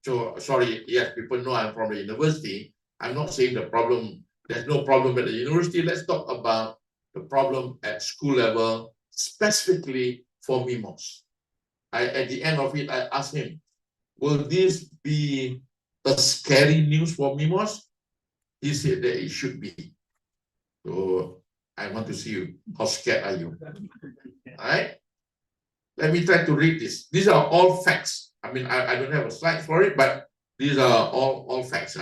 So, sorry, yes, people know I'm from the university. I'm not saying the problem, there's no problem at the university. Let's talk about the problem at school level, specifically for MIMOS. At the end of it, I asked him, will this be a scary news for MIMOS? He said that it should be. So I want to see you. How scared are you? All right. Let me try to read this. These are all facts. I mean, I don't have a slide for it, but these are all facts.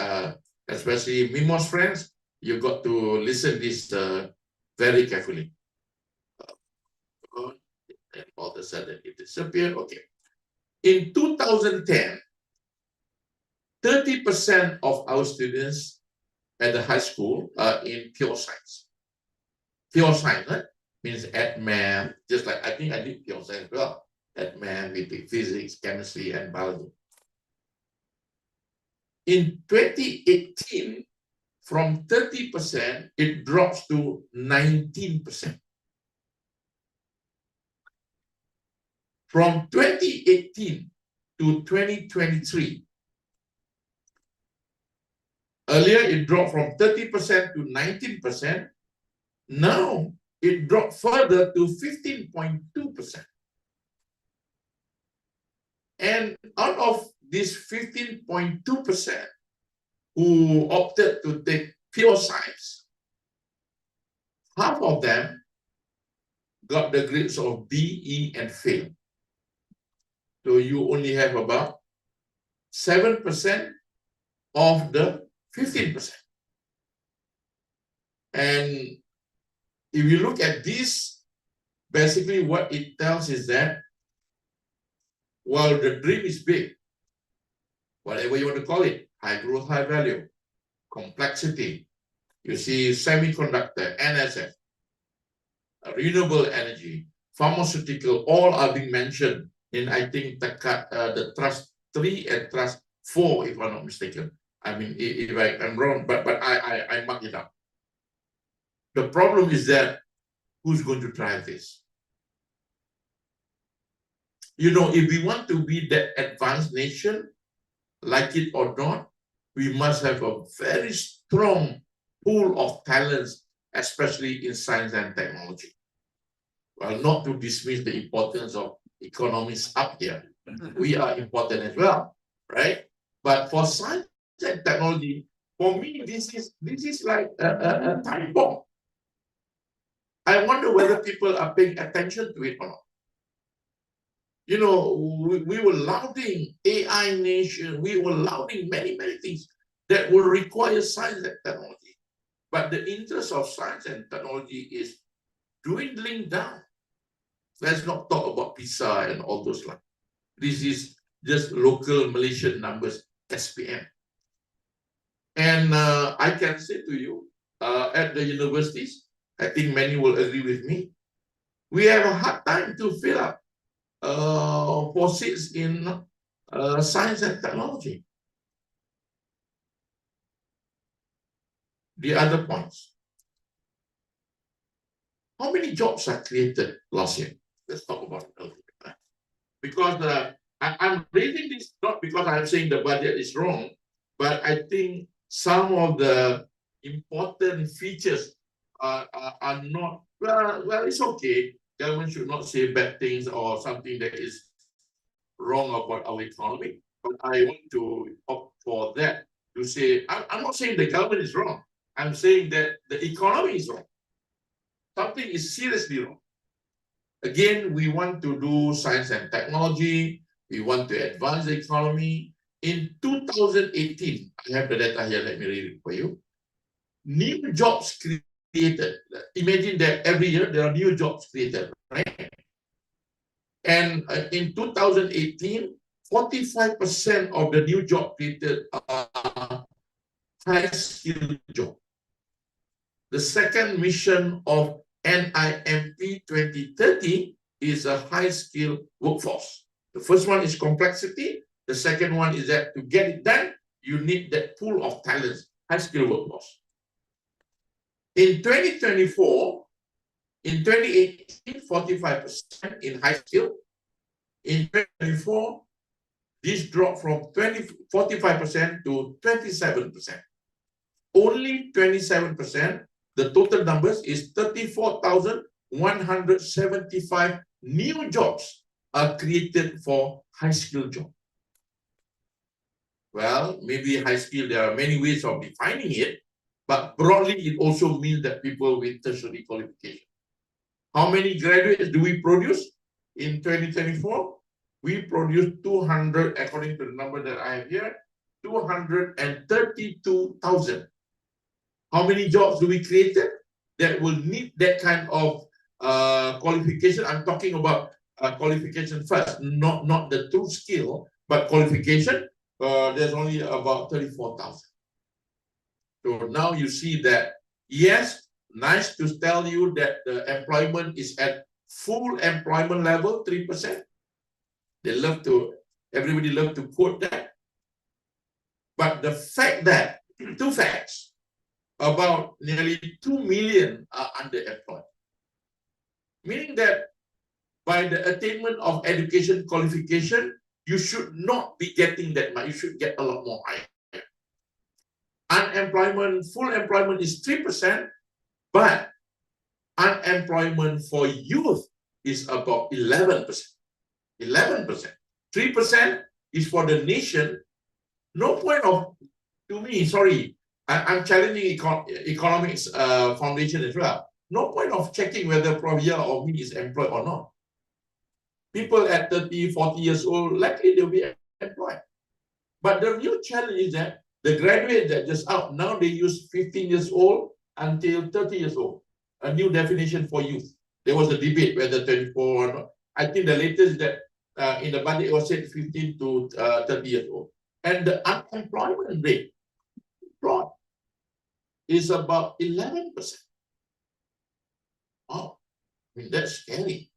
Especially MIMOS friends, you got to listen this very carefully. And all of a sudden it disappeared. Okay. In 2010, 30% of our students at the high school are in pure science. Pure science, right? Means at math, just like I think I did pure science as well. At math, we take physics, chemistry, and biology. In 2018, from 30%, it drops to 19%. From 2018 to 2023, earlier it dropped from 30% to 19%. Now it dropped further to 15.2%. And out of this 15.2% who opted to take pure science, half of them got the grades of B, E, and fail. So you only have about 7% of the 15%. And if you look at this, basically what it tells is that while the dream is big, whatever you want to call it, high growth, high value, complexity, you see semiconductor, NSF, renewable energy, pharmaceutical, all are being mentioned in, I think, the Trust 3 and Trust 4, if I'm not mistaken. I mean, if I'm wrong, but I mark it up. The problem is that who's going to drive this? You know, if we want to be that advanced nation, like it or not, we must have a very strong pool of talents, especially in science and technology. Well, not to dismiss the importance of economists up here. We are important as well, right? But for science and technology, for me, this is like a time bomb. I wonder whether people are paying attention to it or not. You know, we were lauding AI nation, we were lauding many things that will require science and technology. But the interest of science and technology is dwindling down. Let's not talk about PISA and all those like. This is just local Malaysian numbers, SPM. And I can say to you, at the universities, I think many will agree with me, we have a hard time to fill up for seats in science and technology. The other points. How many jobs are created last year? Let's talk about it a little bit. Because I'm raising this not because I'm saying the budget is wrong, but I think some of the important features are not, well, it's okay. Government should not say bad things or something that is wrong about our economy. But I want to opt for that to say, I'm not saying the government is wrong. I'm saying that the economy is wrong. Something is seriously wrong. Again, we want to do science and technology. We want to advance the economy. In 2018, I have the data here, let me read it for you. New jobs created. Imagine that every year there are new jobs created, right? And in 2018, 45% of the new jobs created are high-skilled jobs. The second mission of NIMP 2030 is a high-skilled workforce. The first one is complexity. The second one is that to get it done, you need that pool of talents, high-skilled workforce. In 2024, in 2018, 45% in high skill. In 2024, this dropped from 45% to 27%. Only 27%. The total numbers is 34,175 new jobs are created for high-skilled jobs. Well, maybe high skill, there are many ways of defining it, but broadly, it also means that people with tertiary qualification. How many graduates do we produce in 2024? We produce 200, according to the number that I have here, 232,000. How many jobs do we create that will need that kind of qualification? I'm talking about qualification first, not the true skill, but qualification. There's only about 34,000. So now you see that, yes, nice to tell you that the employment is at full employment level, 3%. Everybody love to quote that. But the fact that, two facts, about nearly 2 million are underemployed. Meaning that by the attainment of education qualification, you should not be getting that much. You should get a lot more higher. Unemployment, full employment is 3%, but unemployment for youth is about 11%. 11%. 3% is for the nation. No point of, to me, sorry, I'm challenging economics foundation as well. No point of checking whether Provia or me is employed or not. People at 30, 40 years old, likely they'll be employed. But the real challenge is that the graduate that just out, now they use 15 years old until 30 years old. A new definition for youth. There was a debate whether 24 or not. I think the latest that in the budget it was said 15 to 30 years old. And the unemployment rate is about 11%. Wow, I mean, that's scary.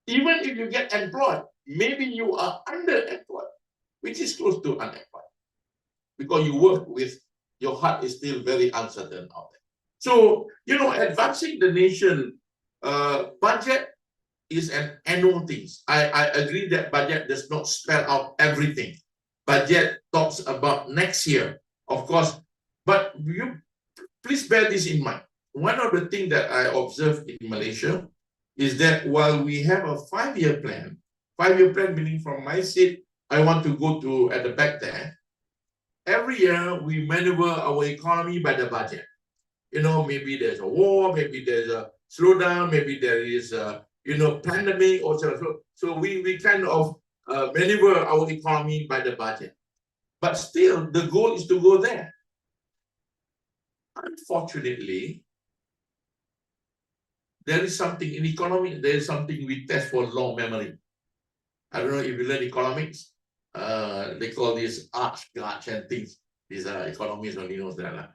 Even if you get employed, maybe you are underemployed, which is close to unemployed. Because you work with, your heart is still very uncertain out there. So, you know, advancing the nation, budget is an annual thing. I agree that budget does not spell out everything. Budget talks about next year, of course, but you please bear this in mind. One of the things that I observed in Malaysia is that while we have a 5-year plan meaning from my seat, I want to go to at the back there. Every year we maneuver our economy by the budget. You know, maybe there's a war, maybe there's a slowdown, maybe there is a, you know, pandemic or so. So we kind of maneuver our economy by the budget. But still, the goal is to go there. Unfortunately, there is something in economics, there is something we test for long memory. I don't know if you learn economics, they call this arch and things. These are economists only knows that.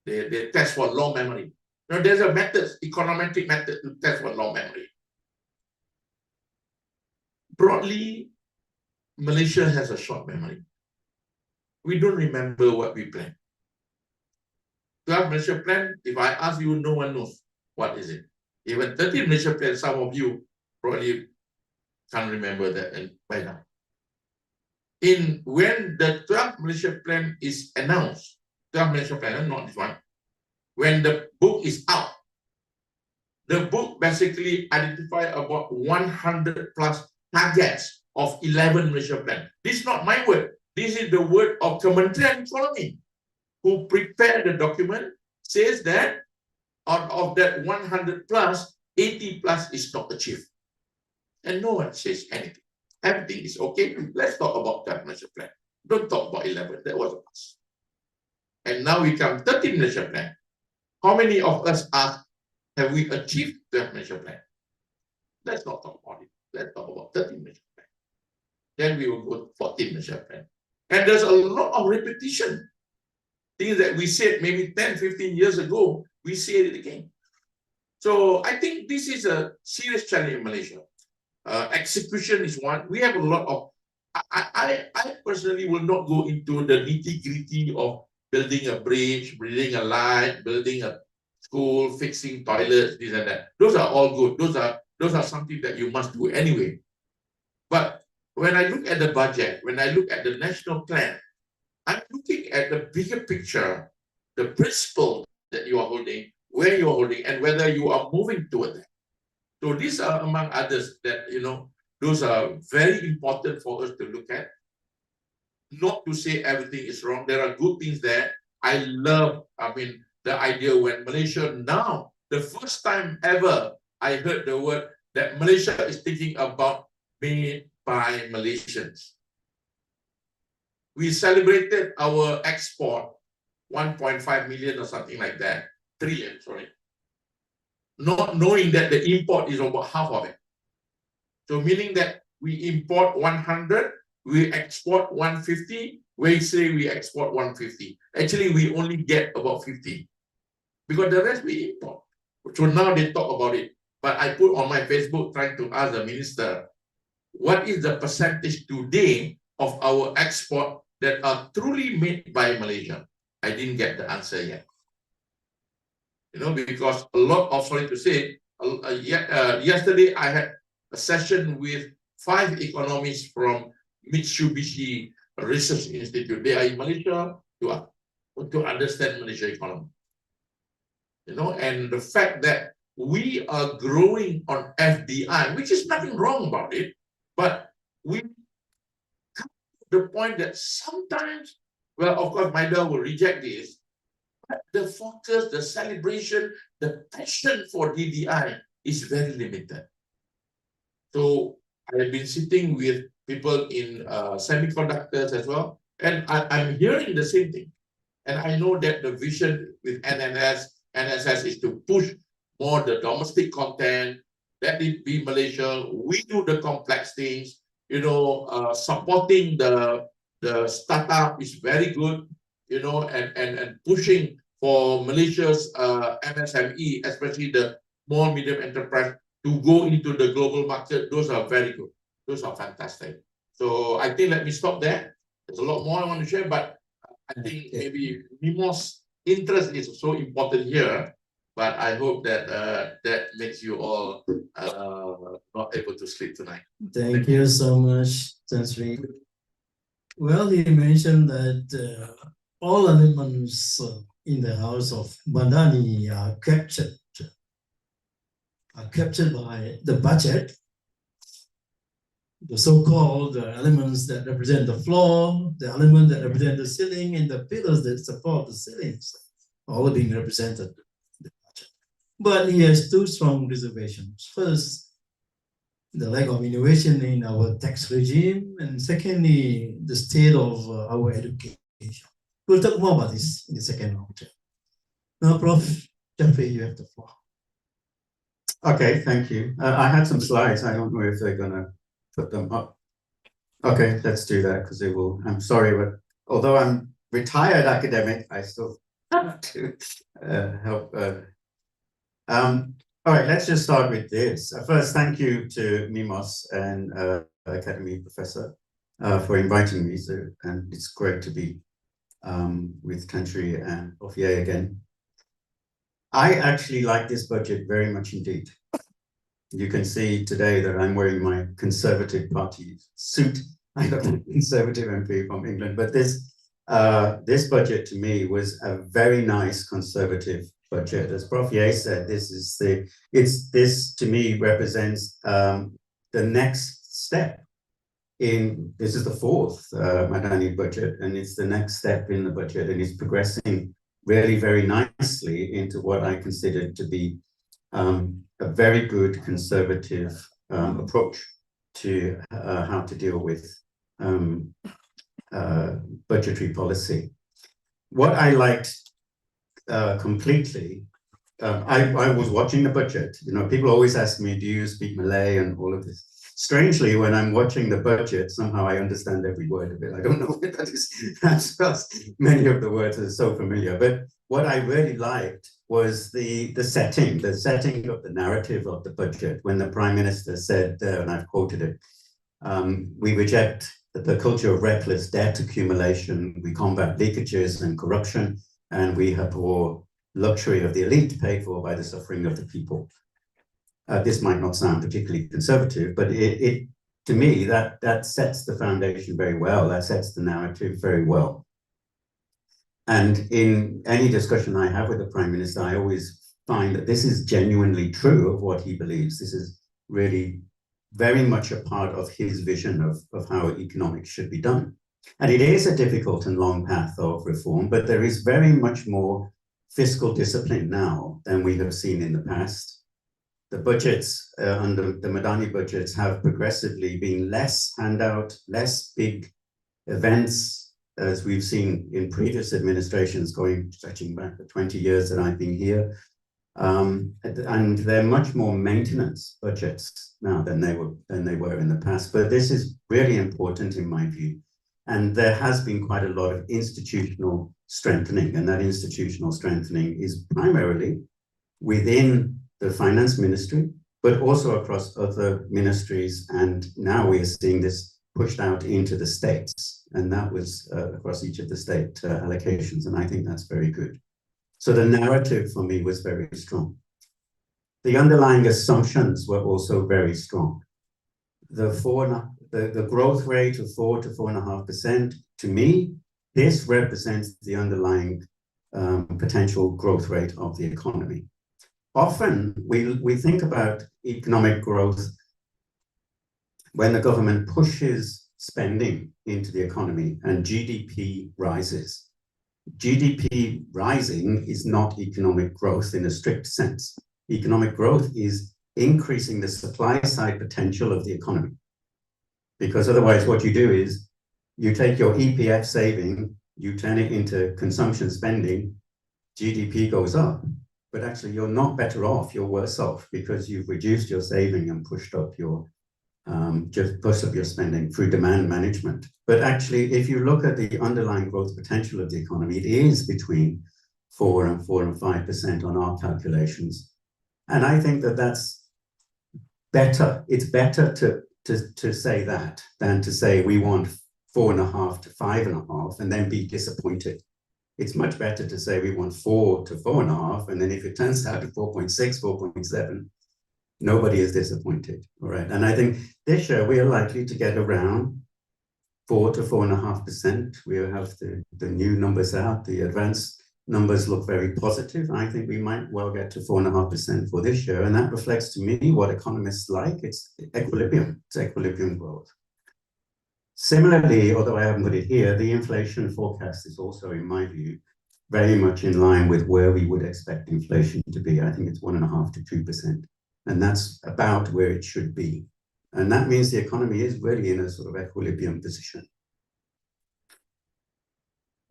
They test for long memory. Now there's a method, econometric method to test for long memory. Broadly, Malaysia has a short memory. We don't remember what we planned. 12 Malaysia plan, if I ask you, no one knows what is it. Even 13 Malaysia plan, some of you probably can't remember that and by now. When the 12th Malaysia plan is announced, 12 Malaysia plan, not this one, when the book is out, the book basically identify about 100 plus targets of 11 Malaysia plan. This is not my word. This is the word of Kementerian Ekonomi, who prepared the document, says that out of that 100 plus, 80 plus is not achieved. And no one says anything. Everything is okay. Let's talk about 12 Malaysia plan. Don't talk about 11. That was a pass. And now we come 13 Malaysia plan. How many of us have we achieved 12 Malaysia plan? Let's not talk about it. Let's talk about 13 Malaysia plan. Then we will go to 14 Malaysia plan. And there's a lot of repetition. Things that we said maybe 10, 15 years ago, we say it again. So I think this is a serious challenge in Malaysia. Execution is one. We have a lot of, I personally will not go into the nitty-gritty of building a bridge, building a light, building a school, fixing toilets, this and that. Those are all good. Those are something that you must do anyway. But when I look at the budget, when I look at the national plan, I'm looking at the bigger picture, the principle that you are holding, where you are holding, and whether you are moving toward that. So these are among others that, you know, those are very important for us to look at. Not to say everything is wrong. There are good things there. I love, the idea when Malaysia now, the first time ever I heard the word that Malaysia is thinking about made by Malaysians. We celebrated our export 1.5 million or something like that, trillion, sorry. Not knowing that the import is about half of it. So meaning that we import 100, we export 150, we say we export 150. Actually, we only get about 50 because the rest we import. So now they talk about it. But I put on my Facebook trying to ask the minister, what is the percentage today of our export that are truly made by Malaysia? I didn't get the answer yet. You know, because a lot of, sorry to say, yesterday I had a session with 5 economists from Mitsubishi Research Institute. They are in Malaysia to understand Malaysia economy. You know, and the fact that we are growing on FDI, which is nothing wrong about it, but we come to the point that sometimes, well, of course, my dad will reject this, but the focus, the celebration, the passion for DDI is very limited. So I have been sitting with people in semiconductors as well, and I'm hearing the same thing. And I know that the vision with NSS is to push more the domestic content, let it be Malaysia, we do the complex things, you know, supporting the startup is very good, you know, and pushing for Malaysia's MSME, especially the small medium enterprise, to go into the global market. Those are very good. Those are fantastic. So I think let me stop there. There's a lot more I want to share, but I think maybe Nimo's interest is so important here. But I hope that that makes you all not able to sleep tonight. Thank you so much, Tan Sri. Well, he mentioned that all elements in the house of Madani are captured by the budget, the so-called elements that represent the floor, the element that represent the ceiling, and the pillars that support the ceilings, all being represented in the budget. But he has 2 strong reservations. First, the lack of innovation in our tax regime, and secondly, the state of our education. We'll talk more about this in the second round. Now, Prof. Jeffrey, you have the floor. Okay, thank you. I had some slides. I don't know if they're gonna put them up. Okay, let's do that because they will. I'm sorry, but although I'm retired academic, I still have to help. All right, let's just start with this. First, thank you to Mimos and Academy Professor for inviting me. And it's great to be with Tan Sri and Prof. Yeh again. I actually like this budget very much indeed. You can see today that I'm wearing my Conservative Party suit. I got a Conservative MP from England, but this budget to me was a very nice Conservative budget. As Prof. Yeh said, this to me represents the next step in, this is the 4th Madani budget, and it's the next step in the budget, and it's progressing really very nicely into what I consider to be a very good conservative approach to how to deal with budgetary policy. What I liked completely, I was watching the budget. You know, people always ask me, do you speak Malay and all of this? Strangely, when I'm watching the budget, somehow I understand every word of it. I don't know what that is. That's many of the words are so familiar. But what I really liked was the setting of the narrative of the budget. When the Prime Minister said, and I've quoted it, we reject the culture of reckless debt accumulation, we combat leakages and corruption, and we abhor luxury of the elite paid for by the suffering of the people. This might not sound particularly conservative, but it to me, that sets the foundation very well. That sets the narrative very well. And in any discussion I have with the Prime Minister, I always find that this is genuinely true of what he believes. This is really very much a part of his vision of how economics should be done. And it is a difficult and long path of reform, but there is very much more fiscal discipline now than we have seen in the past. The budgets under the Madani budgets have progressively been less handout, less big events, as we've seen in previous administrations stretching back the 20 years that I've been here. And they're much more maintenance budgets now than they were in the past. But this is really important in my view. And there has been quite a lot of institutional strengthening, and that institutional strengthening is primarily within the finance ministry, but also across other ministries. And now we are seeing this pushed out into the states, and that was across each of the state allocations. And I think that's very good. So the narrative for me was very strong. The underlying assumptions were also very strong. The growth rate of 4 to 4.5%, to me, this represents the underlying potential growth rate of the economy. Often we think about economic growth when the government pushes spending into the economy and GDP rises. GDP rising is not economic growth in a strict sense. Economic growth is increasing the supply side potential of the economy. Because otherwise what you do is you take your EPF saving, you turn it into consumption spending, GDP goes up, but actually you're not better off, you're worse off because you've reduced your saving and pushed up your spending through demand management. But actually, if you look at the underlying growth potential of the economy, it is between 4 and 5% on our calculations. And I think that that's better. It's better to say that than to say we want 4.5 to 5.5 and then be disappointed. It's much better to say we want 4 to 4.5, and then if it turns out to 4.6, 4.7, nobody is disappointed. All right. And I think this year we are likely to get around 4 to 4.5%. We have the new numbers out. The advanced numbers look very positive. I think we might well get to 4.5% for this year. And that reflects to me what economists like. It's equilibrium. It's equilibrium growth. Similarly, although I haven't put it here, the inflation forecast is also, in my view, very much in line with where we would expect inflation to be. I think it's 1.5 to 2%. And that's about where it should be. And that means the economy is really in a sort of equilibrium position.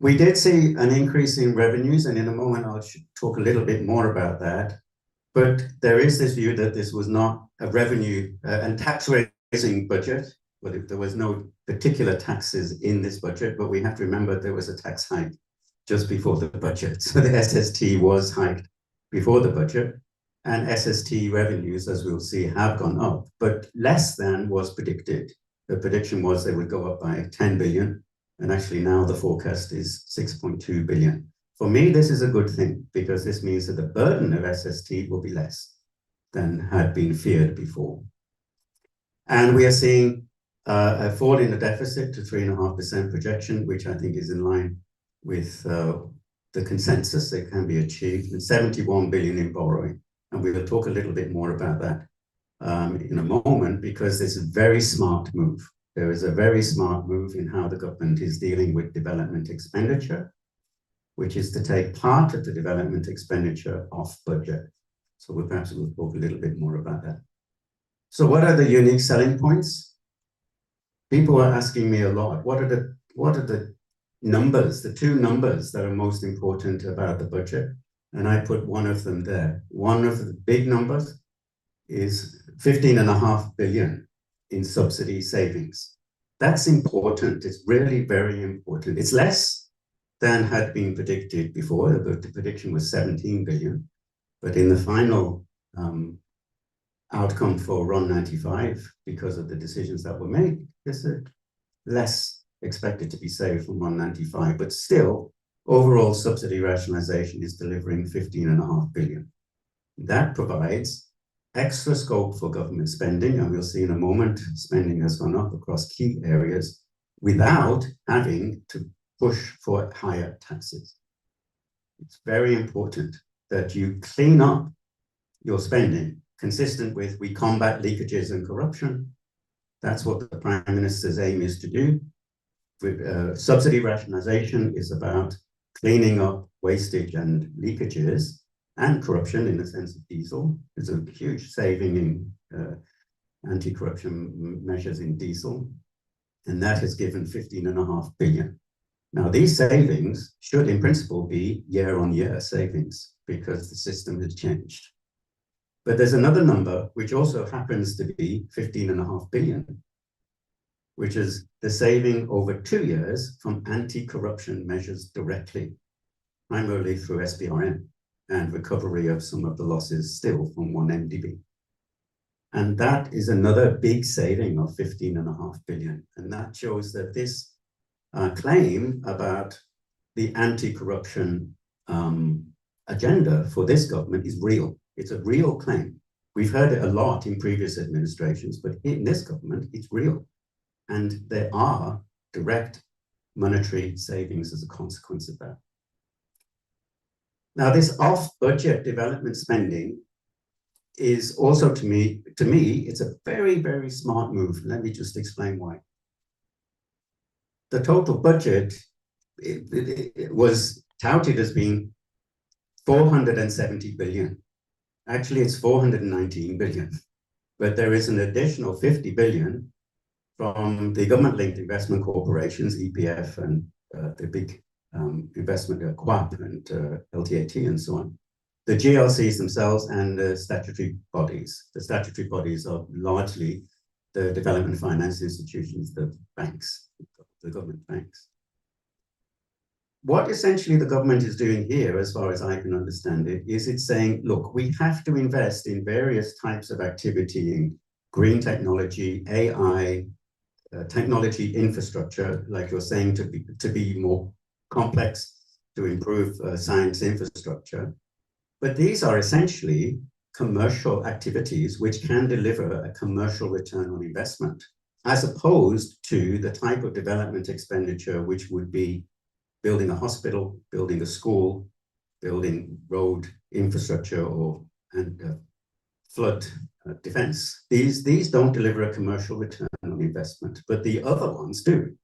We did see an increase in revenues, and in a moment I'll talk a little bit more about that. But there is this view that this was not a revenue and tax raising budget, but there was no particular taxes in this budget, but we have to remember there was a tax hike just before the budget. So the SST was hiked before the budget, and SST revenues, as we'll see, have gone up, but less than was predicted. The prediction was they would go up by 10 billion, and actually now the forecast is 6.2 billion. For me, this is a good thing, because this means that the burden of SST will be less than had been feared before. And we are seeing a fall in the deficit to 3.5% projection, which I think is in line with the consensus that can be achieved, and 71 billion in borrowing. And we will talk a little bit more about that in a moment, because this is a very smart move. There is a very smart move in how the government is dealing with development expenditure, which is to take part of the development expenditure off budget. So we'll talk a little bit more about that. So what are the unique selling points? People are asking me a lot, what are the numbers, the two numbers that are most important about the budget? And I put one of them there. One of the big numbers is 15.5 billion in subsidy savings. That's important. It's really very important. It's less than had been predicted before. The prediction was 17 billion. But in the final outcome for RON 95, because of the decisions that were made, there's less expected to be saved from RON 95, but still, overall subsidy rationalization is delivering 15.5 billion. That provides extra scope for government spending, and we'll see in a moment, spending has gone up across key areas without having to push for higher taxes. It's very important that you clean up your spending consistent with we combat leakages and corruption. That's what the Prime Minister's aim is to do. With, subsidy rationalization is about cleaning up wastage and leakages and corruption in the sense of diesel. There's a huge saving in anti-corruption measures in diesel, and that has given 15.5 billion. Now, these savings should in principle be year-on-year savings because the system has changed. But there's another number which also happens to be 15.5 billion, which is the saving over 2 years from anti-corruption measures directly, primarily through SPRM and recovery of some of the losses still from 1MDB. And that is another big saving of 15.5 billion. And that shows that this claim about the anti-corruption agenda for this government is real. It's a real claim. We've heard it a lot in previous administrations, but in this government, it's real. And there are direct monetary savings as a consequence of that. Now, this off-budget development spending is also, to me, it's a very, very smart move. Let me just explain why. The total budget it was touted as being 470 billion. Actually, it's 419 billion, but there is an additional 50 billion from the government-linked investment corporations, EPF, and the big investment QAP and LTAT and so on. The GLCs themselves and the statutory bodies. The statutory bodies are largely the development finance institutions, the banks, the government banks. What essentially the government is doing here, as far as I can understand it, is it's saying, look, we have to invest in various types of activity in green technology, AI, technology infrastructure, like you're saying, to be more complex, to improve science infrastructure. But these are essentially commercial activities which can deliver a commercial return on investment, as opposed to the type of development expenditure which would be building a hospital, building a school, building road infrastructure and flood defense. These don't deliver a commercial return on investment, but the other ones do.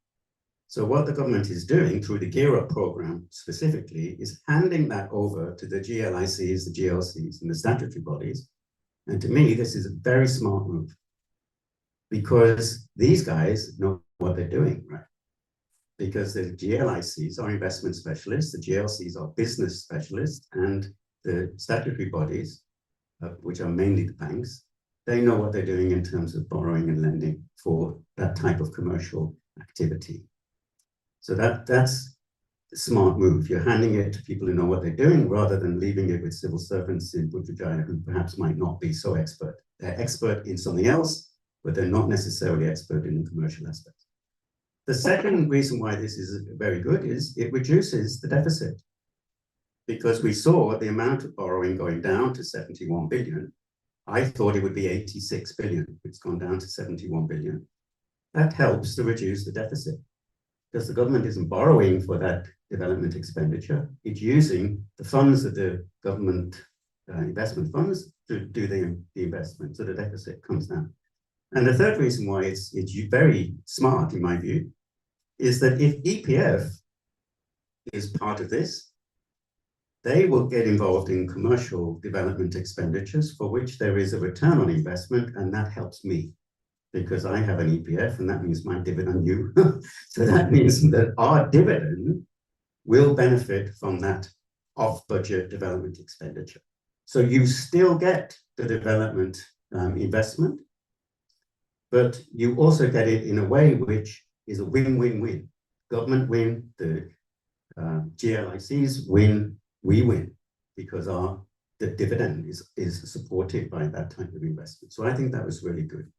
So what the government is doing through the Gear Up program specifically is handing that over to the GLICs, the GLCs, and the statutory bodies. And to me, this is a very smart move because these guys know what they're doing, right? Because the GLICs are investment specialists, the GLCs are business specialists, and the statutory bodies, which are mainly the banks, they know what they're doing in terms of borrowing and lending for that type of commercial activity. So that's a smart move. You're handing it to people who know what they're doing rather than leaving it with civil servants in Putrajaya who perhaps might not be so expert. They're expert in something else, but they're not necessarily expert in the commercial aspects. The second reason why this is very good is it reduces the deficit, because we saw the amount of borrowing going down to 71 billion. I thought it would be 86 billion. It's gone down to 71 billion. That helps to reduce the deficit because the government isn't borrowing for that development expenditure. It's using the funds of the government investment funds to do the investment, so the deficit comes down. And the third reason why it's very smart, in my view, is that if EPF is part of this, they will get involved in commercial development expenditures for which there is a return on investment, and that helps me because I have an EPF, and that means my dividend you. So that means that our dividend will benefit from that off-budget development expenditure. So you still get the development investment, but you also get it in a way which is a win-win-win. Government win, the GLICs win, we win, because the dividend is supported by that type of investment. So I think that was really good.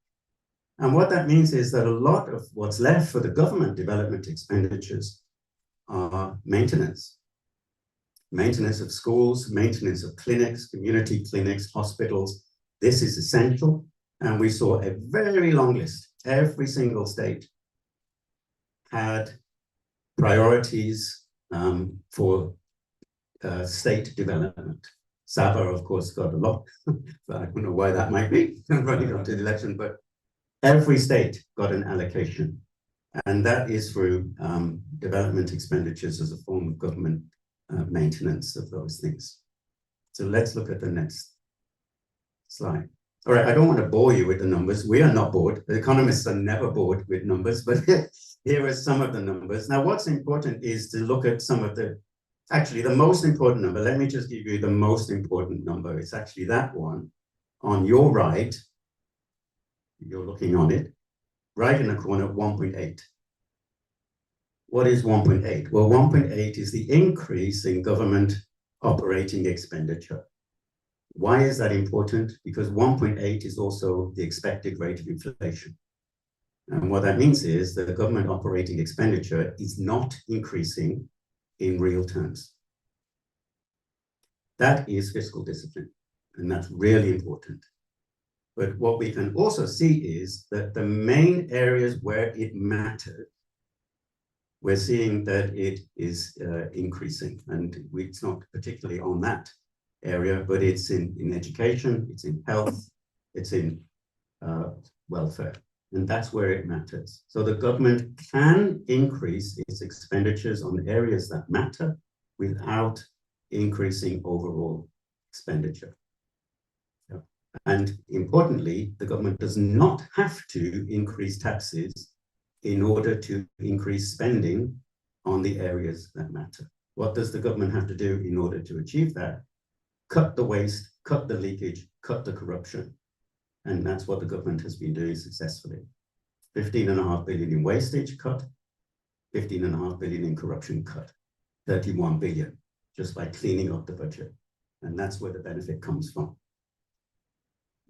And what that means is that a lot of what's left for the government development expenditures are maintenance. Maintenance of schools, maintenance of clinics, community clinics, hospitals. This is essential. And we saw a very long list. Every single state had priorities for state development. Sabah, of course, got a lot, but I don't know why that might be running up to the election, but every state got an allocation. And that is through development expenditures as a form of government maintenance of those things. So let's look at the next slide. All right, I don't want to bore you with the numbers. We are not bored. The economists are never bored with numbers, but here are some of the numbers. Now, what's important is to look at some of the, actually the most important number. Let me just give you the most important number. It's actually that one on your right. You're looking on it, right in the corner, 1.8. What is 1.8? Well, 1.8 is the increase in government operating expenditure. Why is that important? Because 1.8 is also the expected rate of inflation. And what that means is that the government operating expenditure is not increasing in real terms. That is fiscal discipline, and that's really important. But what we can also see is that the main areas where it mattered, we're seeing that it is increasing, and it's not particularly on that area, but it's in education, it's in health, it's in welfare, and that's where it matters. So the government can increase its expenditures on areas that matter without increasing overall expenditure. And importantly, the government does not have to increase taxes in order to increase spending on the areas that matter. What does the government have to do in order to achieve that? Cut the waste, cut the leakage, cut the corruption. And that's what the government has been doing successfully. 15.5 billion in wastage cut, 15.5 billion in corruption cut, 31 billion just by cleaning up the budget. And that's where the benefit comes from.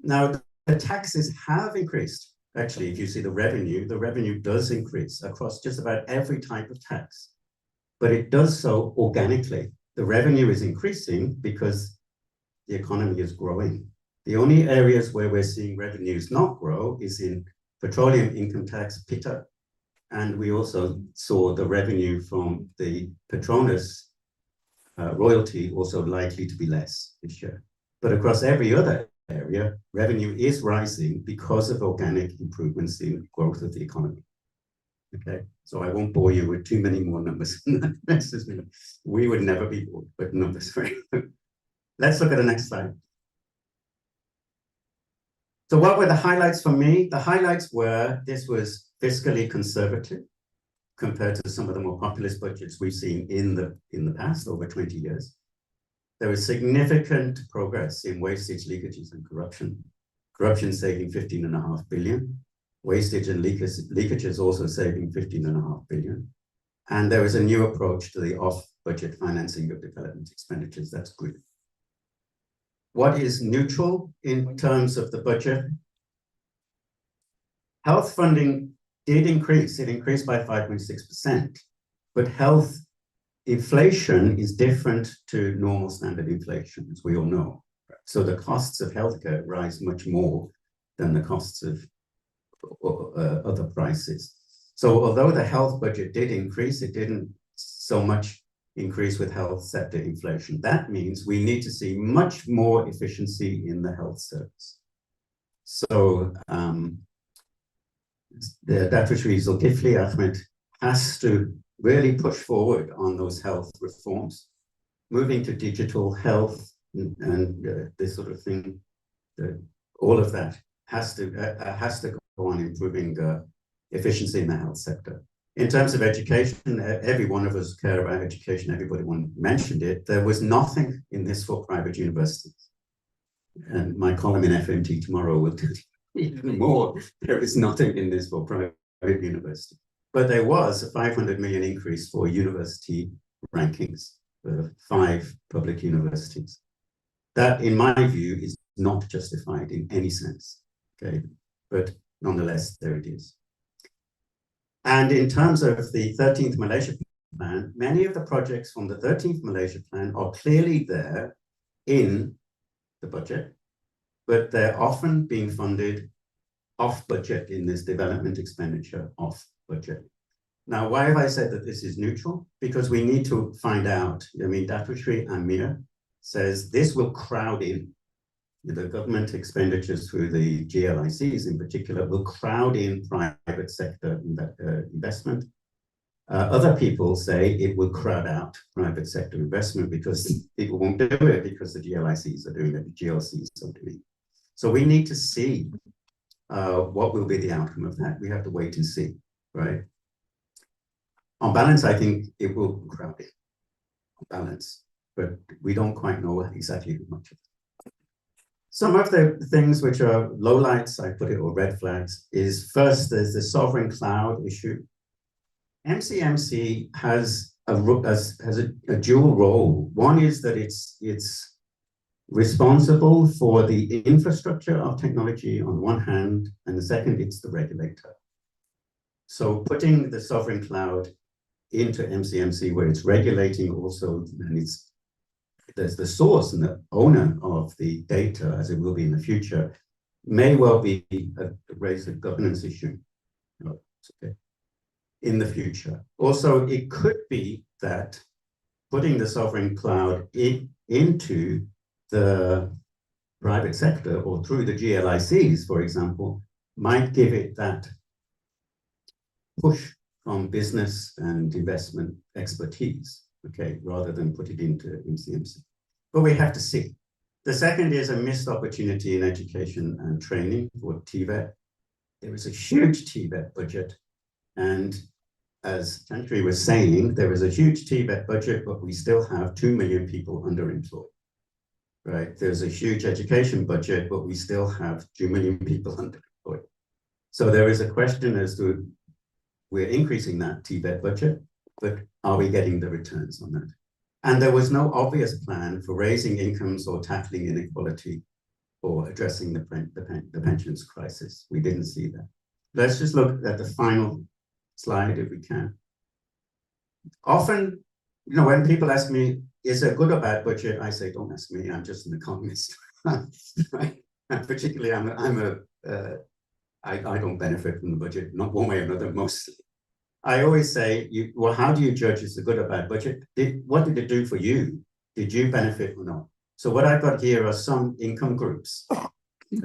Now, the taxes have increased. Actually, if you see the revenue does increase across just about every type of tax, but it does so organically. The revenue is increasing because the economy is growing. The only areas where we're seeing revenues not grow is in petroleum income tax, PITA, and we also saw the revenue from the Petronas royalty also likely to be less this year. But across every other area, revenue is rising because of organic improvements in growth of the economy. Okay, so I won't bore you with too many more numbers. We would never be bored with numbers. Right? Let's look at the next slide. So what were the highlights for me? The highlights were this was fiscally conservative compared to some of the more populist budgets we've seen in the past, over 20 years. There was significant progress in wastage, leakages, and corruption. Corruption saving 15.5 billion. Wastage and leakages also saving 15.5 billion. And there was a new approach to the off-budget financing of development expenditures. That's good. What is neutral in terms of the budget? Health funding did increase. It increased by 5.6%. But health inflation is different to normal standard inflation, as we all know. So the costs of healthcare rise much more than the costs of other prices. So although the health budget did increase, it didn't so much increase with health sector inflation. That means we need to see much more efficiency in the health service. So the Dato' Sri Zulkifli Ahmed has to really push forward on those health reforms, moving to digital health and this sort of thing. All of that has to go on improving efficiency in the health sector. In terms of education, every one of us care about education. Everybody mentioned it. There was nothing in this for private universities. And my column in FMT tomorrow will tell you even more. There is nothing in this for private universities. But there was a 500 million increase for university rankings, 5 public universities. That, in my view, is not justified in any sense. Okay, but nonetheless, there it is. And in terms of the 13th Malaysia Plan, many of the projects from the 13th Malaysia Plan are clearly there in the budget, but they're often being funded off budget in this development expenditure off budget. Now, why have I said that this is neutral? Because we need to find out. I mean, Dato' Sri Amir says this will crowd in. The government expenditures through the GLICs in particular will crowd in private sector investment. Other people say it will crowd out private sector investment because people won't do it because the GLICs are doing it, the GLCs are doing it. So we need to see what will be the outcome of that. We have to wait and see, right? On balance, I think it will be crowded, on balance, but we don't quite know exactly how much of it. Some of the things which are lowlights, I put it, or red flags, is first, there's the sovereign cloud issue. MCMC has a dual role. One is that it's responsible for the infrastructure of technology on one hand, and the second, it's the regulator. So putting the sovereign cloud into MCMC, where it's regulating also, and there's the source and the owner of the data, as it will be in the future, may well be raise a governance issue. Okay. In the future. Also, it could be that putting the sovereign cloud into the private sector or through the GLICs, for example, might give it that push from business and investment expertise, okay, rather than put it into MCMC. But we have to see. The second is a missed opportunity in education and training for TVET. There is a huge TVET budget, and as Chantry was saying, there is a huge TVET budget, but we still have 2 million people underemployed, right? There's a huge education budget, but we still have 2 million people underemployed. So there is a question as to, we're increasing that TVET budget, but are we getting the returns on that? And there was no obvious plan for raising incomes or tackling inequality or addressing the pensions crisis. We didn't see that. Let's just look at the final slide if we can. Often, you know, when people ask me, is it a good or bad budget? I say, don't ask me, I'm just an economist, right? And particularly, I don't benefit from the budget, not one way or another, mostly. I always say, well, how do you judge it's a good or bad budget? What did it do for you? Did you benefit or not? So what I've got here are some income groups,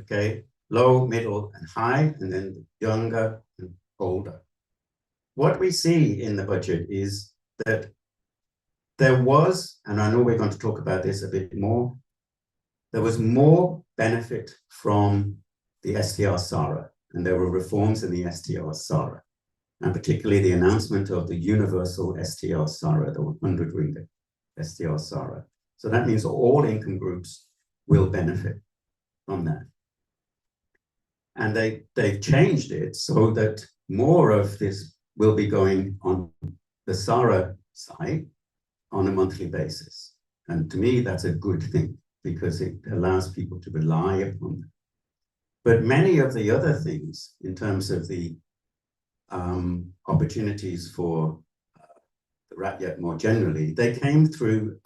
okay? Low, middle, and high, and then younger and older. What we see in the budget is that there was, and I know we're going to talk about this a bit more, there was more benefit from the STR-SARA, and there were reforms in the STR-SARA, and particularly the announcement of the universal STR-SARA, the 100 ringgit STR-SARA. So that means all income groups will benefit from that. And they've changed it so that more of this will be going on the SARA side on a monthly basis. And to me, that's a good thing because it allows people to rely upon it. But many of the other things in terms of the opportunities for the rakyat more generally, they came through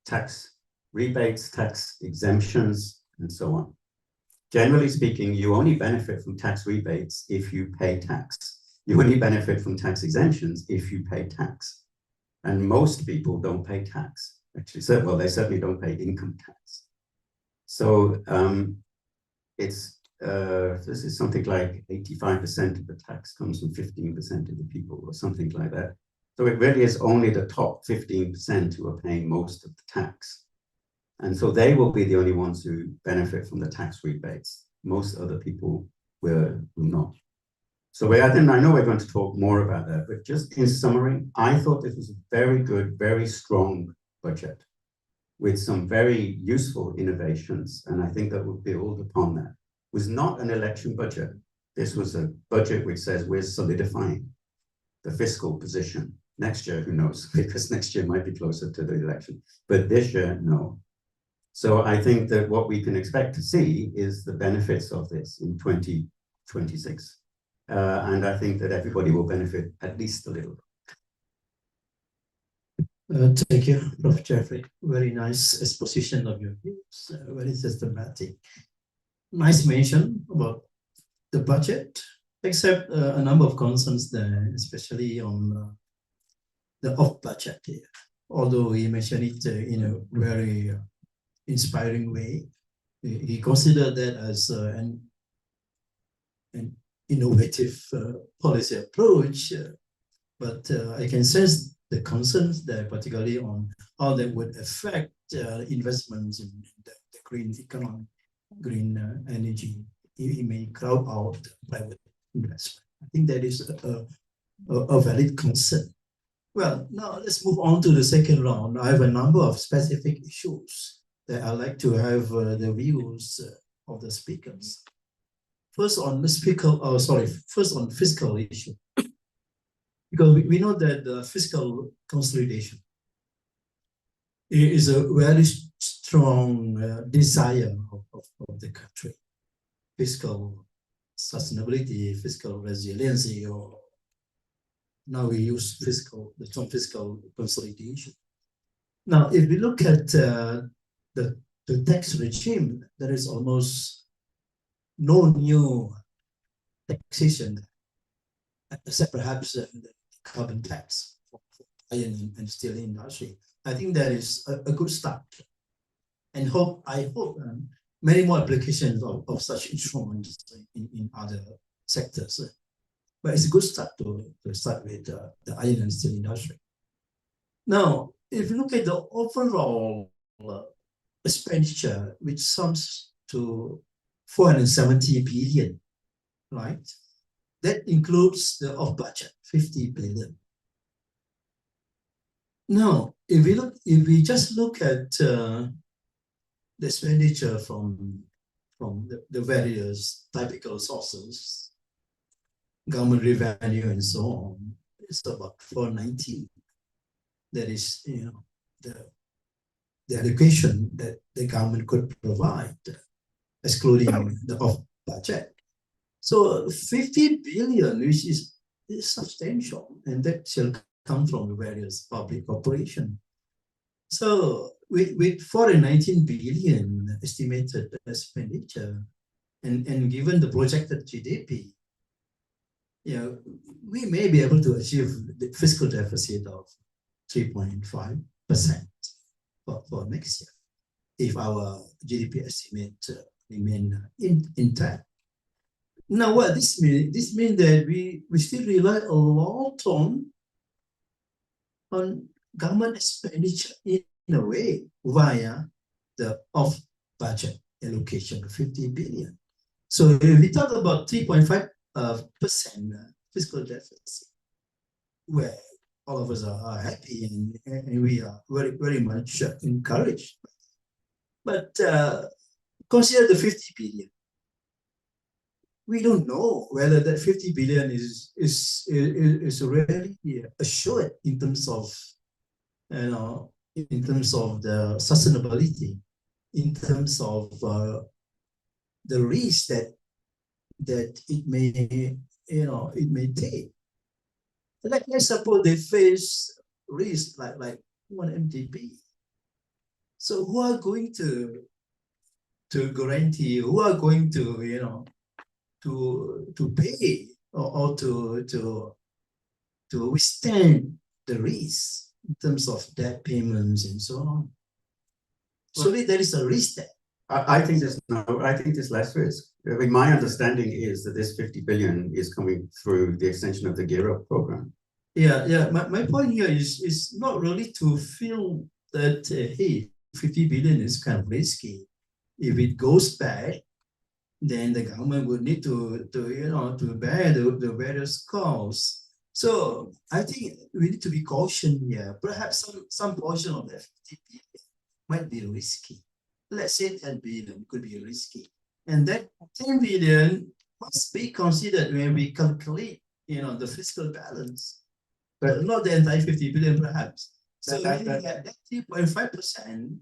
tax rebates, tax exemptions, and so on. Generally speaking, you only benefit from tax rebates if you pay tax. You only benefit from tax exemptions if you pay tax. And most people don't pay tax. Actually, so, well, they certainly don't pay income tax. So this is something like 85% of the tax comes from 15% of the people or something like that. So it really is only the top 15% who are paying most of the tax. And so they will be the only ones who benefit from the tax rebates. Most other people will not. So I know we're going to talk more about that, but just in summary, I thought this was a very good, very strong budget with some very useful innovations. And I think that will build upon that. It was not an election budget. This was a budget which says we're solidifying the fiscal position. Next year, who knows? Because next year might be closer to the election. But this year, no. So I think that what we can expect to see is the benefits of this in 2026. And I think that everybody will benefit at least a little. Thank you, Prof. Jeffrey. Very nice exposition of your views, very systematic. Nice mention about the budget, except a number of concerns there, especially on the off-budget here. Although he mentioned it in a very inspiring way, he considered that as an innovative policy approach, but I can sense the concerns there, particularly on how that would affect investments in the green economy. green energy, it may crowd out private investment. I think that is a valid concern. Well, now let's move on to the second round. I have a number of specific issues that I'd like to have the views of the speakers. First on fiscal issue. Because we know that the fiscal consolidation is a very strong desire of the country. Fiscal sustainability, fiscal resiliency, or now we use the term fiscal consolidation. Now, if we look at the tax regime, there is almost no new taxation, except perhaps the carbon tax for iron and steel industry. I think that is a good start, and I hope many more applications of such instruments in other sectors. But it's a good start to start with the iron and steel industry. Now, if you look at the overall expenditure, which sums to 470 billion, right? That includes the off-budget 50 billion. Now, if we just look at the expenditure from the various typical sources, government revenue and so on, it's about 490. That is, the allocation that the government could provide, excluding the off-budget. So 50 billion, which is substantial, and that shall come from the various public corporations. So with 419 billion estimated expenditure, and given the projected GDP, we may be able to achieve the fiscal deficit of 3.5% for next year, if our GDP estimate remain intact. Now, what this means? This means that we still rely a lot on government expenditure in a way via the off-budget allocation of 50 billion. So if we talk about 3.5% fiscal deficit, where all of us are happy and we are very, very much encouraged. But consider the 50 billion. We don't know whether that 50 billion is really assured in terms of, in terms of the sustainability, in terms of the risk that it may, it may take. Let's suppose they face risk like one MTP. So who are going to guarantee? Who are going to to pay or to withstand the risk in terms of debt payments and so on? So there is a risk there. I think there's less risk. I mean, my understanding is that this 50 billion is coming through the extension of the Gear Up program. Yeah. My point here is not really to feel that hey, 50 billion is kind of risky. If it goes bad, then the government would need to bear the various costs. So I think we need to be cautious here. Perhaps some portion of that 50 billion might be risky. Let's say 10 billion could be risky. And that 10 billion must be considered when we calculate, the fiscal balance, but not the entire 50 billion perhaps. So that 3.5%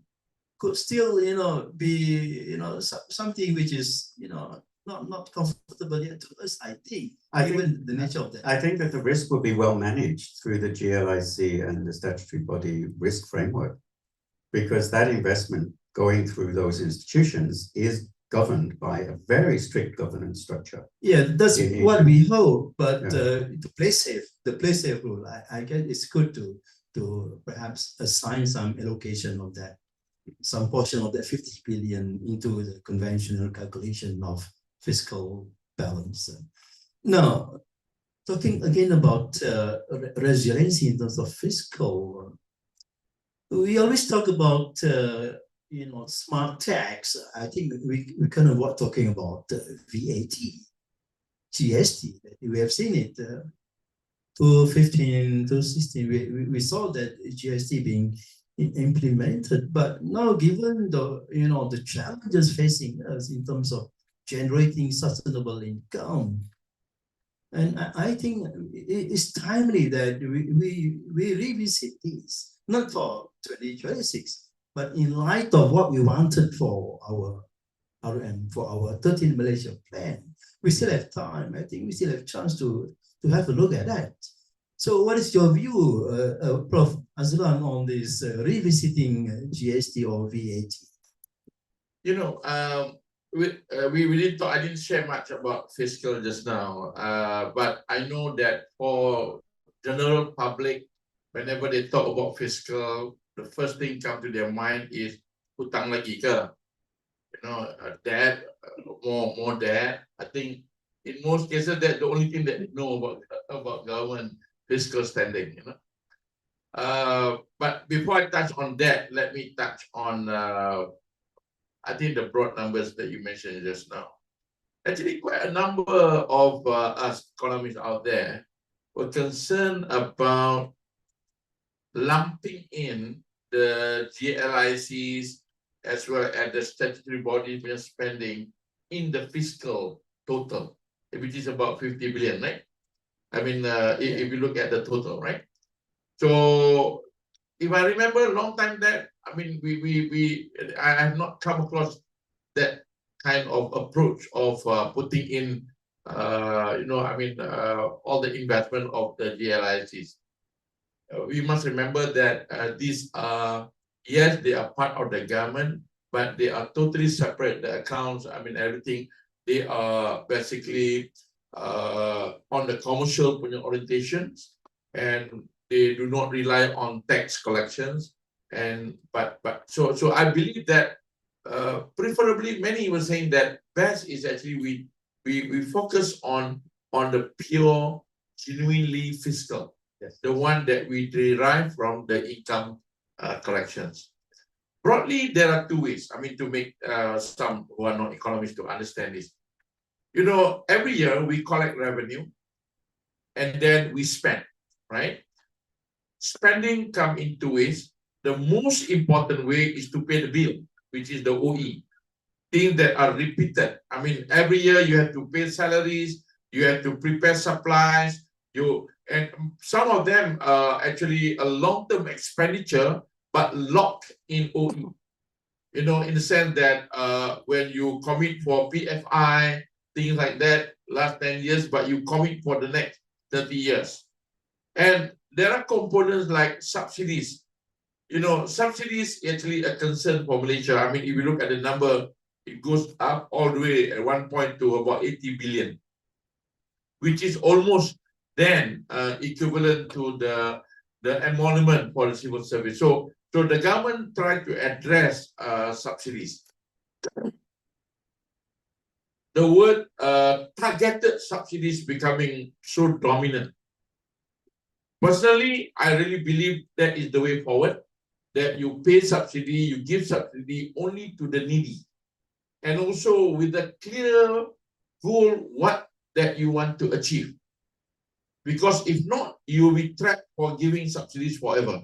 could still, be, something which is, not comfortable yet to us, I think, given the nature of that. I think that the risk will be well managed through the GLIC and the statutory body risk framework, because that investment going through those institutions is governed by a very strict governance structure. Yeah, that's what we hope, but to play safe, the play safe rule, I guess it's good to perhaps assign some allocation of that, some portion of that 50 billion into the conventional calculation of fiscal balance. Now, talking again about resiliency in terms of fiscal, we always talk about smart tax, I think we kind of what talking about VAT, GST. We have seen it 2015, 2016. We saw that GST being implemented, but now given the the challenges facing us in terms of generating sustainable income, and I think it's timely that we revisit this, not for 2026, but in light of what we wanted for our for our 13 Malaysia plan. We still have time. I think we still have chance to have a look at that. So what is your view, Prof. Azlan, on this revisiting GST or VAT? You know, we didn't talk, I didn't share much about fiscal just now, but I know that for general public, whenever they talk about fiscal, the first thing come to their mind is hutang lagi ke? Debt, more debt. I think in most cases that's the only thing that they know about government fiscal standing. But before I touch on that, let me touch on I think the broad numbers that you mentioned just now. Actually, quite a number of us economists out there were concerned about lumping in the GLICs as well as the statutory body spending in the fiscal total, which is about 50 billion, right? I mean, if you look at the total, right? So if I remember a long time back, I mean, I have not come across that kind of approach of putting in, all the investment of the GLICs. We must remember that these are, yes, they are part of the government, but they are totally separate. The accounts, I mean, everything, they are basically on the commercial orientations, and they do not rely on tax collections. And so I believe that preferably many were saying that best is actually we focus on the pure, genuinely fiscal, yes, the one that we derive from the income collections. Broadly, there are two ways. I mean, to make some who are not economists to understand this. Every year we collect revenue and then we spend, right? Spending come in two ways. The most important way is to pay the bill, which is the OE. Things that are repeated. I mean, every year you have to pay salaries, you have to prepare supplies, and some of them are actually a long-term expenditure, but locked in OE. In the sense that when you commit for PFI, things like that, last 10 years, but you commit for the next 30 years. And there are components like subsidies. Subsidies actually a concern for Malaysia. I mean, if you look at the number, it goes up all the way at one point to about 80 billion, which is almost then equivalent to the emolument for the civil service. So the government tried to address subsidies. The word targeted subsidies becoming so dominant. Personally, I really believe that is the way forward, that you pay subsidy, you give subsidy only to the needy. And also with a clear goal, what that you want to achieve. Because if not, you will be trapped for giving subsidies forever.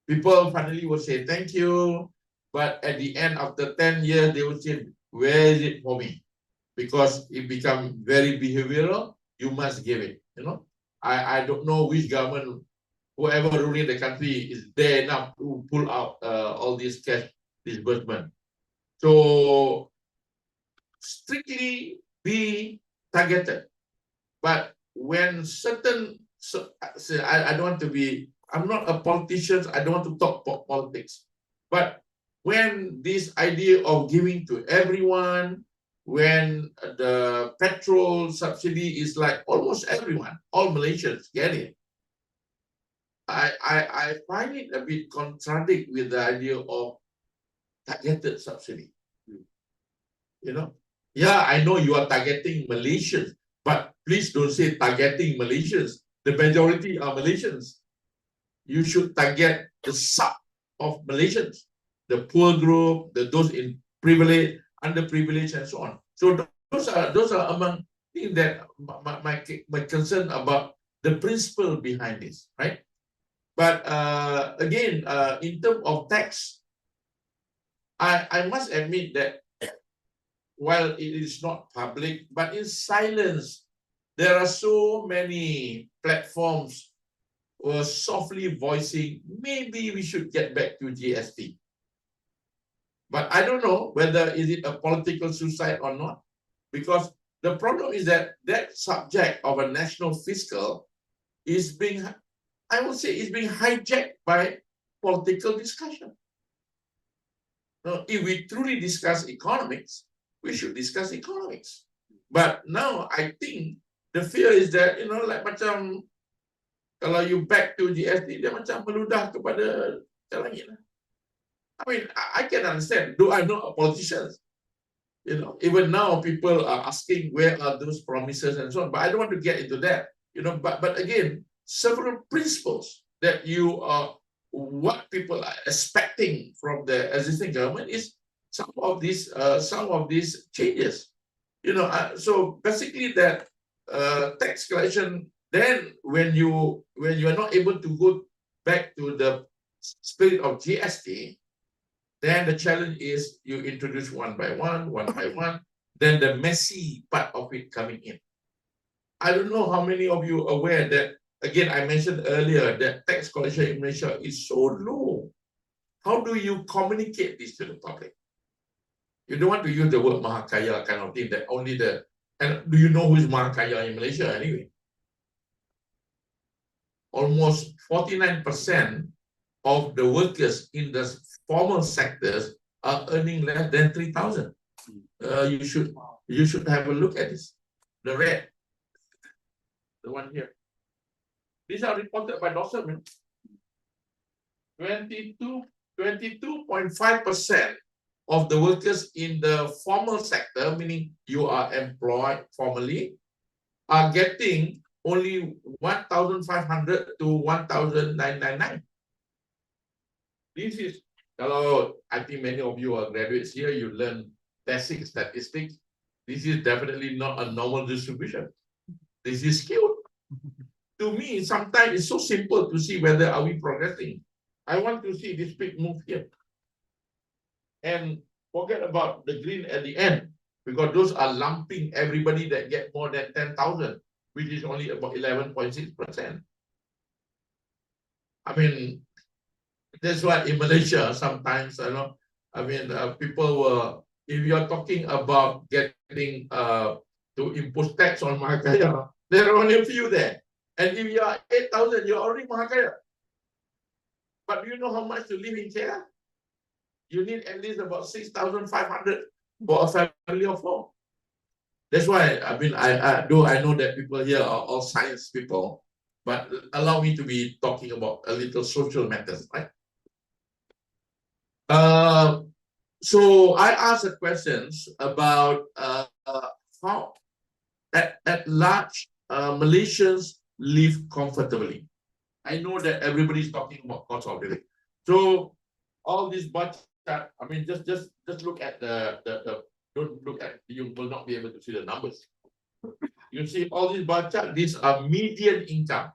People finally will say, thank you. But at the end of the 10 years, they will say, where is it for me? Because it becomes very behavioral, you must give it. I don't know which government, whoever ruling the country is there enough to pull out all this cash disbursement. So strictly be targeted. But when certain, I don't want to be, I'm not a politician, I don't want to talk about politics. But when this idea of giving to everyone, when the petrol subsidy is like almost everyone, all Malaysians get it, I find it a bit contradict with the idea of targeted subsidy. Yeah, I know you are targeting Malaysians, but please don't say targeting Malaysians. The majority are Malaysians. You should target the sub of Malaysians. the poor group, those in privilege, underprivileged, and so on. So those are among things that my concern about the principle behind this, right? But again, in terms of tax, I must admit that while it is not public, but in silence, there are so many platforms were softly voicing, maybe we should get back to GST. But I don't know whether is it a political suicide or not, because the problem is that that subject of a national fiscal is being, I would say, is being hijacked by political discussion. Now, if we truly discuss economics, we should discuss economics. But now I think the fear is that, you know, like macam kalau you back to GST, dia macam meludah kepada langit. I mean, I can understand, though I'm not a politician. You know, even now people are asking where are those promises and so on, but I don't want to get into that. You know, but again, several principles that you are, what people are expecting from the existing government is some of these changes. You know, so basically that tax collection. Then when you are not able to go back to the spirit of GST, then the challenge is you introduce one by one, then the messy part of it coming in. I don't know how many of you are aware that, again, I mentioned earlier that tax collection in Malaysia is so low. How do you communicate this to the public? You don't want to use the word Mahakaya kind of thing, that only the, and do you know who is Mahakaya in Malaysia anyway? Almost 49% of the workers in the formal sectors are earning less than 3,000. You should have a look at this. The red, the one here. These are reported by Dawson. 22.5% of the workers in the formal sector, meaning you are employed formally, are getting only 1,500 to 1,999. This is, hello, I think many of you are graduates here, you learn basic statistics. This is definitely not a normal distribution. This is skewed. To me, sometimes it's so simple to see whether are we progressing. I want to see this big move here. And forget about the green at the end, because those are lumping everybody that get more than 10,000, which is only about 11.6%. I mean, that's why in Malaysia, sometimes, you know, I mean, people were, if you're talking about getting to impose tax on Mahakaya, there are only a few there. And if you are 8,000, you're already Mahakaya. But do you know how much to live in KL? You need at least about 6,500 for a family of 4. That's why, I mean, though I know that people here are all science people, but allow me to be talking about a little social matters, right? So I asked the questions about how at large Malaysians live comfortably. I know that everybody's talking about cost of living. So all these budget, I mean, just look at the don't look at, you will not be able to see the numbers. You see all these budget, these are median income.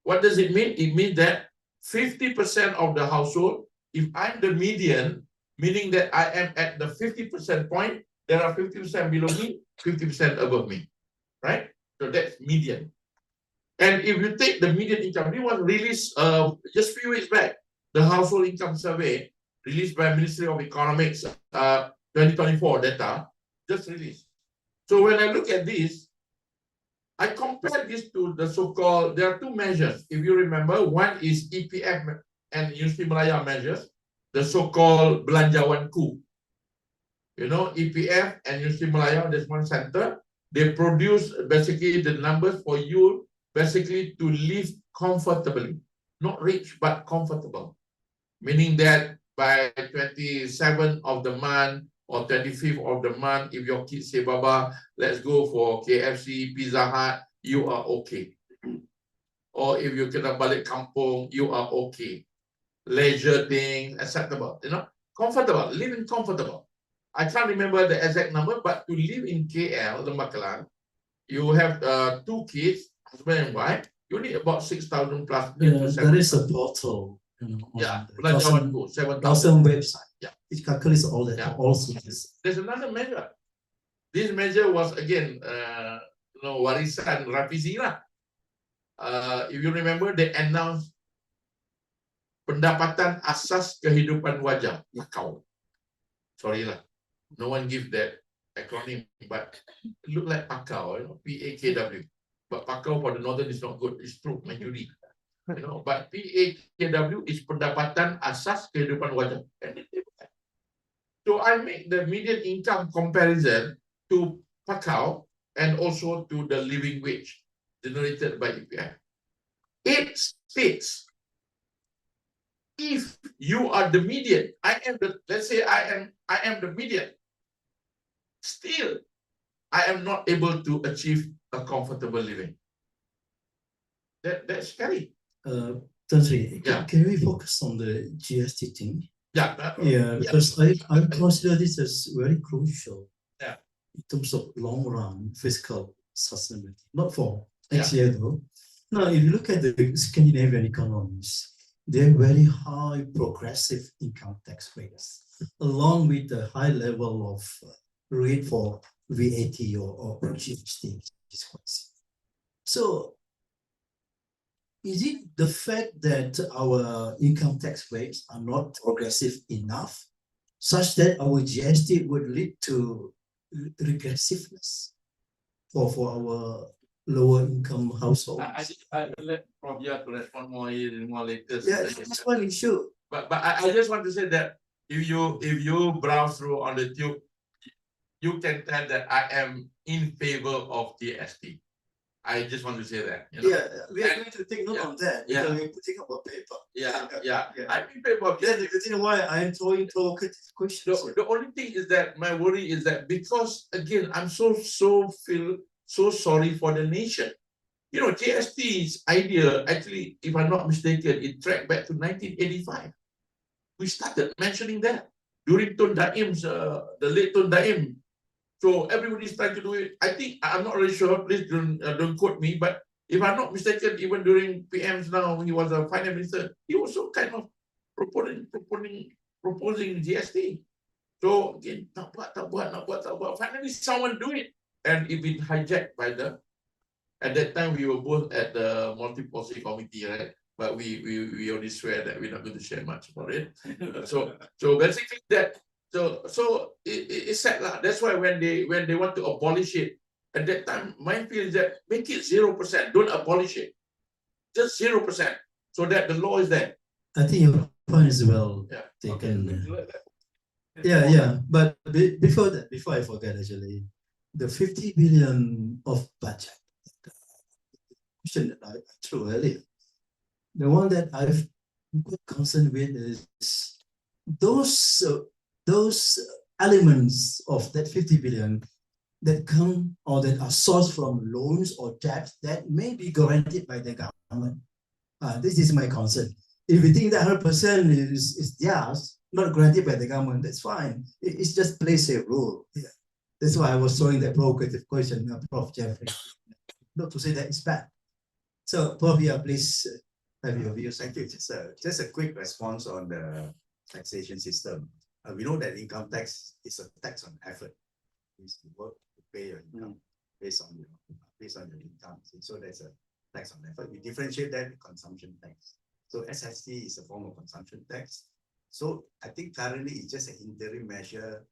What does it mean? It means that 50% of the household, if I'm the median, meaning that I am at the 50% point, there are 50% below me, 50% above me, right? So that's median. And if you take the median income, it was released just a few weeks back, the household income survey released by Ministry of Economics 2024 data, just released. So when I look at this, I compare this to the so-called, there are two measures. If you remember, one is EPF and Universiti Malaya measures, the so-called Belanjawanku. You know, EPF and Universiti Malaya, there's one center. They produce basically the numbers for you basically to live comfortably, not rich, but comfortable. Meaning that by 27th of the month or 25th of the month, if your kids say, Baba, let's go for KFC, Pizza Hut, you are okay. Or if you kena balik kampung, you are okay. Leisure things, acceptable, you know. comfortable, living comfortable. I can't remember the exact number, but to live in KL, Lembah Kelang, you have 2 kids, husband and wife, you need about 6,000 plus. There is a portal, on Yeah, the Belanjawan government 7,000. website. Yeah. It calculates all that, Yeah. all cities. There's another measure. This measure was again, warisan Rafizi lah. If you remember, they announced pendapatan asas kehidupan wajar, PAKAU. Sorry lah, no one give that acronym, but it look like PAKAU, PAKW. But PAKAU for the northern is not good, it's true, Majuri. But PAKW is pendapatan asas kehidupan wajar. So I make the median income comparison to PAKAU and also to the living wage generated by EPF. It states, if you are the median, let's say I am the median, still I am not able to achieve a comfortable living. That's scary. Tan Sri, Yeah. can we focus on the GST thing? Yeah. Because I consider this as very crucial. Yeah. In terms of long run fiscal sustainability, not for next Yeah. year though. Now, if you look at the Scandinavian economies, they have very high progressive income tax rates, along with the high level of rate for VAT or GST. So, is it the fact that our income tax rates are not progressive enough, such that our GST would lead to regressiveness for our lower income households? I let Prof. Yah to respond more later. Yeah, that's one issue. But I just want to say that if you browse through on the tube, you can tell that I am in favor of GST. I just want to say that. Yeah, we are going to take note of that. Yeah. Because we're putting up a paper. Yeah. Yeah. I'm in favor of That's GST. the reason why I'm throwing provocative questions. The only thing is that my worry is that because again I'm feel so sorry for the nation. GST's idea actually, if I'm not mistaken, it tracked back to 1985. We started mentioning that during Tun Daim's the late Tun Daim. So everybody's trying to do it. I think I'm not really sure. Please don't quote me. But if I'm not mistaken, even during PM's now, when he was a finance minister, he also kind of proposing GST. So again, tak buat. Finally, someone do it, and it been hijacked by the. At that time, we were both at the multi-policy committee, right? But we only swear that we're not going to share much about it. So basically that. So it's sad lah. That's why when they want to abolish it, at that time, my feel is that make it 0%. Don't abolish it. Just 0%. So that the law is there. I think your point is well taken. Yeah. But before that, before I forget actually, the 50 billion of budget, the question that I threw earlier, the one that I've got concerned with is those elements of that 50 billion that come or that are sourced from loans or debts that may be guaranteed by the government. This is my concern. If you think that 100% is theirs, not granted by the government, that's fine. It just plays a role. Yeah. That's why I was throwing that provocative question, Prof. Jeffrey. Not to say that it's bad. So, Prof, please have your views. Thank you. Just a quick response on the taxation system. We know that income tax is a tax on effort. It's the work to pay your income based on your income. So that's a tax on effort. We differentiate that with consumption tax. So SST is a form of consumption tax. So I think currently it's just an interim measure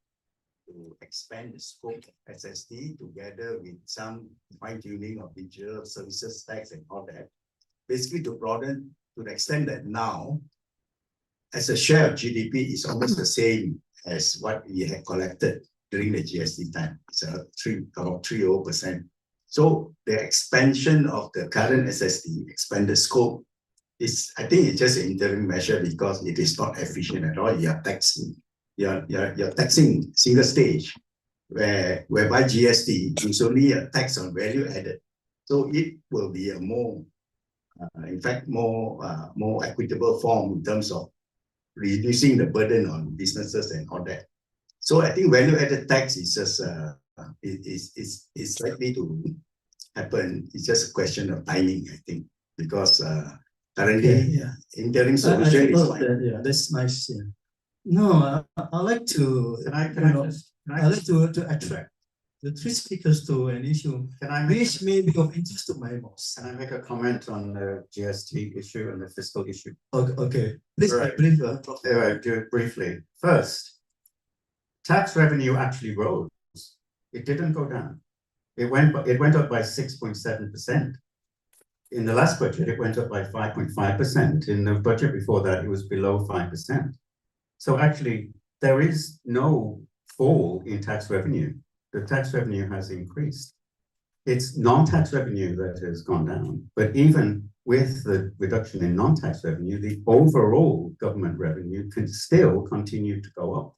to expand the scope of SST together with some fine-tuning of digital services tax and all that. Basically to broaden to the extent that now, as a share of GDP, is almost the same as what we had collected during the GST time. It's about 3%. So the expansion of the current SST, expanded scope, I think it's just an interim measure because it is not efficient at all. You're taxing single stage, whereby GST is only a tax on value added. So it will be a more equitable form in terms of reducing the burden on businesses and all that. So I think value-added tax is just is likely to happen. It's just a question of timing, I think, because currently Yeah. interim I solution is thought fine. that, yeah, that's nice. Yeah. No, I like to. I like to attract the three speakers to an issue which may be of interest to my boss. Can I make a comment on the GST issue and the fiscal issue? Okay, please Right. brief. Do it briefly. First, tax revenue actually rose. It didn't go down. It went up by 6.7%. In the last budget, it went up by 5.5%. In the budget before that, it was below 5%. So actually, there is no fall in tax revenue. The tax revenue has increased. It's non-tax revenue that has gone down, but even with the reduction in non-tax revenue, the overall government revenue can still continue to go up.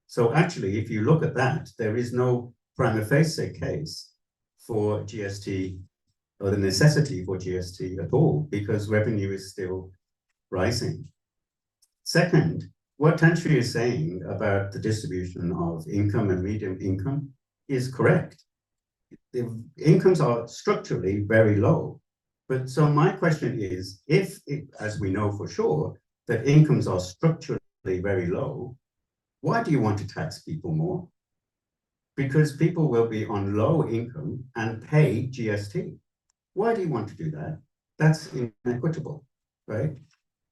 So actually, if you look at that, there is no prima facie case for GST or the necessity for GST at all, because revenue is still rising. Second, what Tan Sri is saying about the distribution of income and medium income is correct. The incomes are structurally very low. But so my question is, if, as we know for sure, that incomes are structurally very low, why do you want to tax people more? Because people will be on low income and pay GST. Why do you want to do that? That's inequitable, right?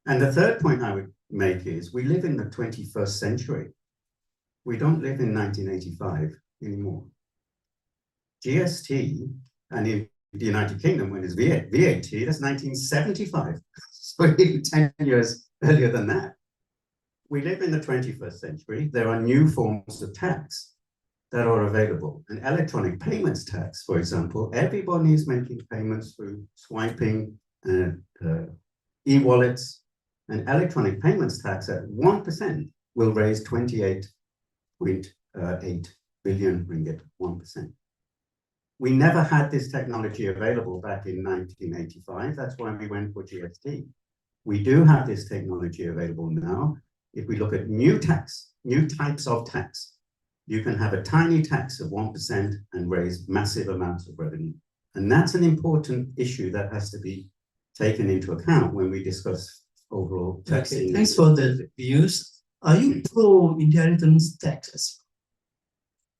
And the third point I would make is we live in the 21st century. We don't live in 1985 anymore. GST, and in the United Kingdom, when it's VAT, that's 1975. So even 10 years earlier than that. We live in the 21st century. There are new forms of tax that are available. An electronic payments tax, for example, everybody is making payments through swiping and e-wallets. An electronic payments tax at 1% will raise 28.8 billion ringgit, 1%. We never had this technology available back in 1985. That's why we went for GST. We do have this technology available now. If we look at new tax, new types of tax, you can have a tiny tax of 1% and raise massive amounts of revenue. And that's an important issue that has to be taken into account when we discuss overall taxing. Okay, thanks for the views. Are you pro inheritance taxes?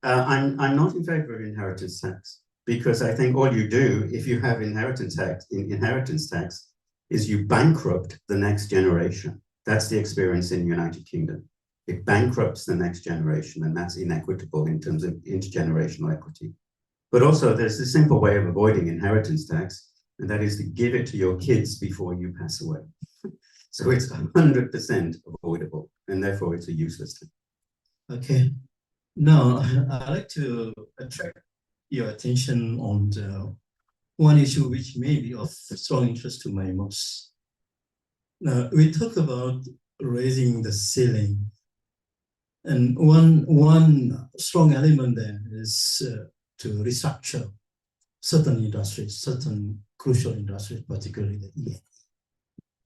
I'm not in favor of inheritance tax, because I think all you do if you have inheritance tax is you bankrupt the next generation. That's the experience in the United Kingdom. It bankrupts the next generation, and that's inequitable in terms of intergenerational equity. But also there's a simple way of avoiding inheritance tax, and that is to give it to your kids before you pass away. So it's 100% avoidable, and therefore it's a useless tax. Okay. Now, I'd like to attract your attention on the one issue which may be of strong interest to my most. Now, we talk about raising the ceiling. And one strong element there is to restructure certain industries, certain crucial industries, particularly the E&E.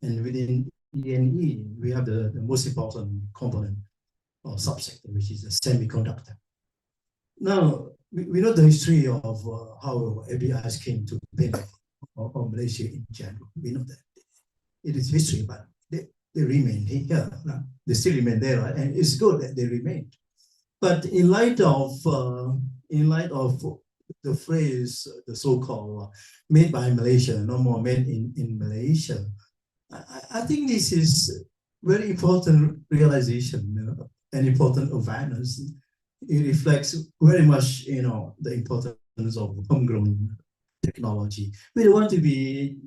And within E&E, we have the most important component or subsector, which is the semiconductor. Now, we know the history of how ABIs came to benefit of Malaysia in general. We know that it is history, but they remain here. They still remain there, right? And it's good that they remained. But in light of the phrase, the so-called made by Malaysia, no more made in Malaysia, I think this is very important realization, an important awareness. It reflects very much, the importance of homegrown technology. We don't want to be,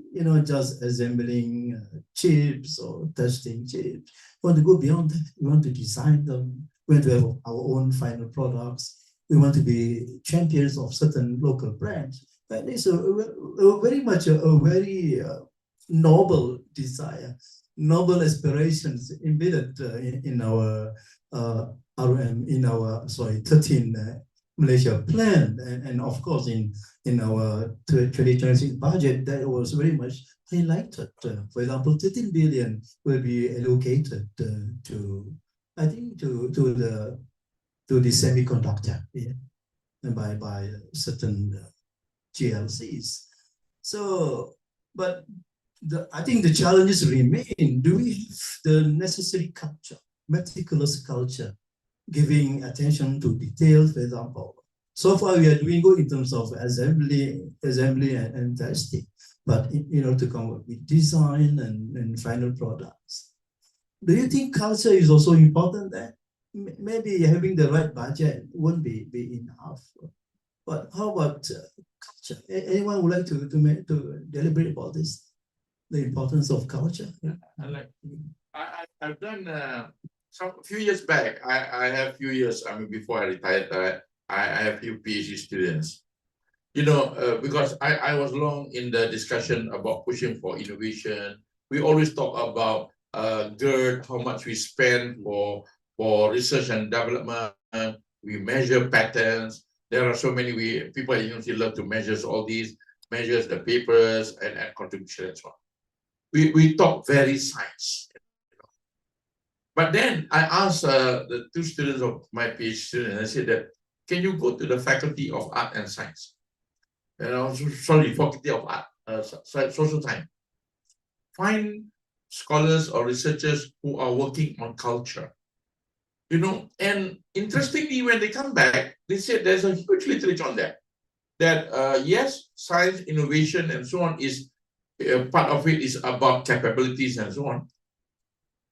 just assembling chips or testing chips. We want to go beyond that. We want to design them. We want to have our own final products. We want to be champions of certain local brands. And it's very much a very noble desire, noble aspirations embedded in our RM, in our 13 Malaysia plan, and of course in our 2026 budget that was very much highlighted. For example, 13 billion will be allocated to, I think, to the semiconductor, yeah, by certain GLCs. So, but I think the challenges remain. Do we have the necessary culture, meticulous culture, giving attention to details, for example? So far, we are doing good in terms of assembly and testing, but in order to come up with design and final products. Do you think culture is also important there? Maybe having the right budget won't be enough. But how about culture? Anyone would like to deliberate about this? The importance of culture. I've done a few years back. I have few years. I mean, before I retired, I have few PhD students. You know, because I was long in the discussion about pushing for innovation. We always talk about GERD, how much we spend for research and development. We measure patterns. There are so many people at university love to measure all these, measures the papers and contribution and so on. We talk very science. But then I asked the two students of my PhD students, I said that, can you go to the Faculty of Art and Science? Faculty of Art, Social Science. Find scholars or researchers who are working on culture. You know, and interestingly, when they come back, they said there's a huge literature on that. That yes, science, innovation, and so on is part of it is about capabilities and so on.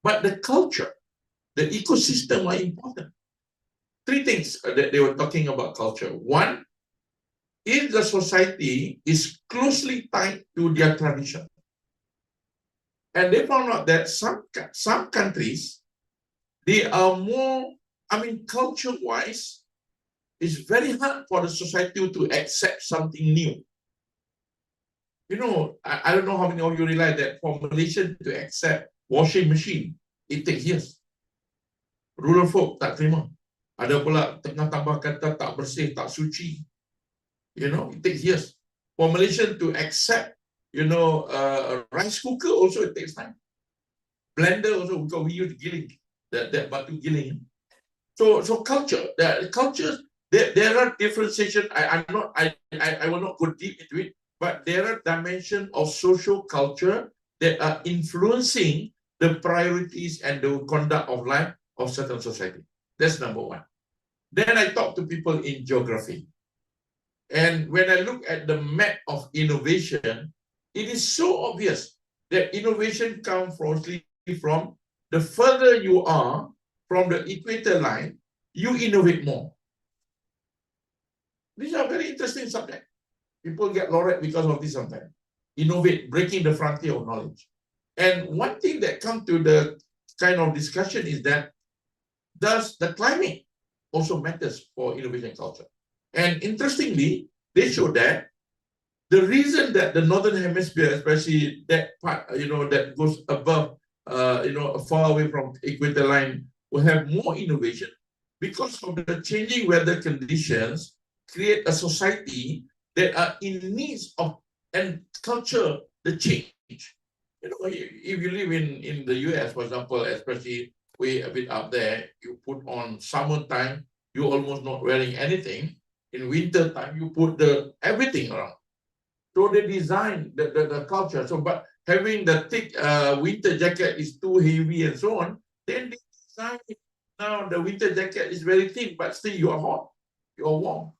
But the culture, the ecosystem are important. Three things that they were talking about culture. One, if the society is closely tied to their tradition. And they found out that some countries, they are more, I mean, culture-wise, it's very hard for the society to accept something new. You know, I don't know how many of you realize that for Malaysian to accept washing machine, it takes years. Rural folk tak terima. Ada pula tengah tambah kata tak bersih, tak suci. You know, it takes years. For Malaysian to accept, you know, a rice cooker also it takes time. Blender also, because we use giling, that batu giling. So culture, there are differentiation. I will not go deep into it, but there are dimensions of social culture that are influencing the priorities and the conduct of life of certain society. That's number one. Then I talk to people in geography. And when I look at the map of innovation, it is so obvious that innovation comes from the further you are from the equator line, you innovate more. These are very interesting subjects. People get laureate because of this sometimes. Innovate, breaking the frontier of knowledge. And one thing that comes to the kind of discussion is that does the climate also matters for innovation culture? And interestingly, they show that the reason that the Northern Hemisphere, especially that part, you know, that goes above, you know, far away from equator line, will have more innovation because of the changing weather conditions create a society that are in needs of and culture the change. You know, if you live in the US, for example, especially way a bit up there, you put on summertime, you almost not wearing anything. In winter time, you put everything around. So they design the culture. So, but having the thick winter jacket is too heavy and so on, then they design it. Now the winter jacket is very thin, but still you are hot, you are warm.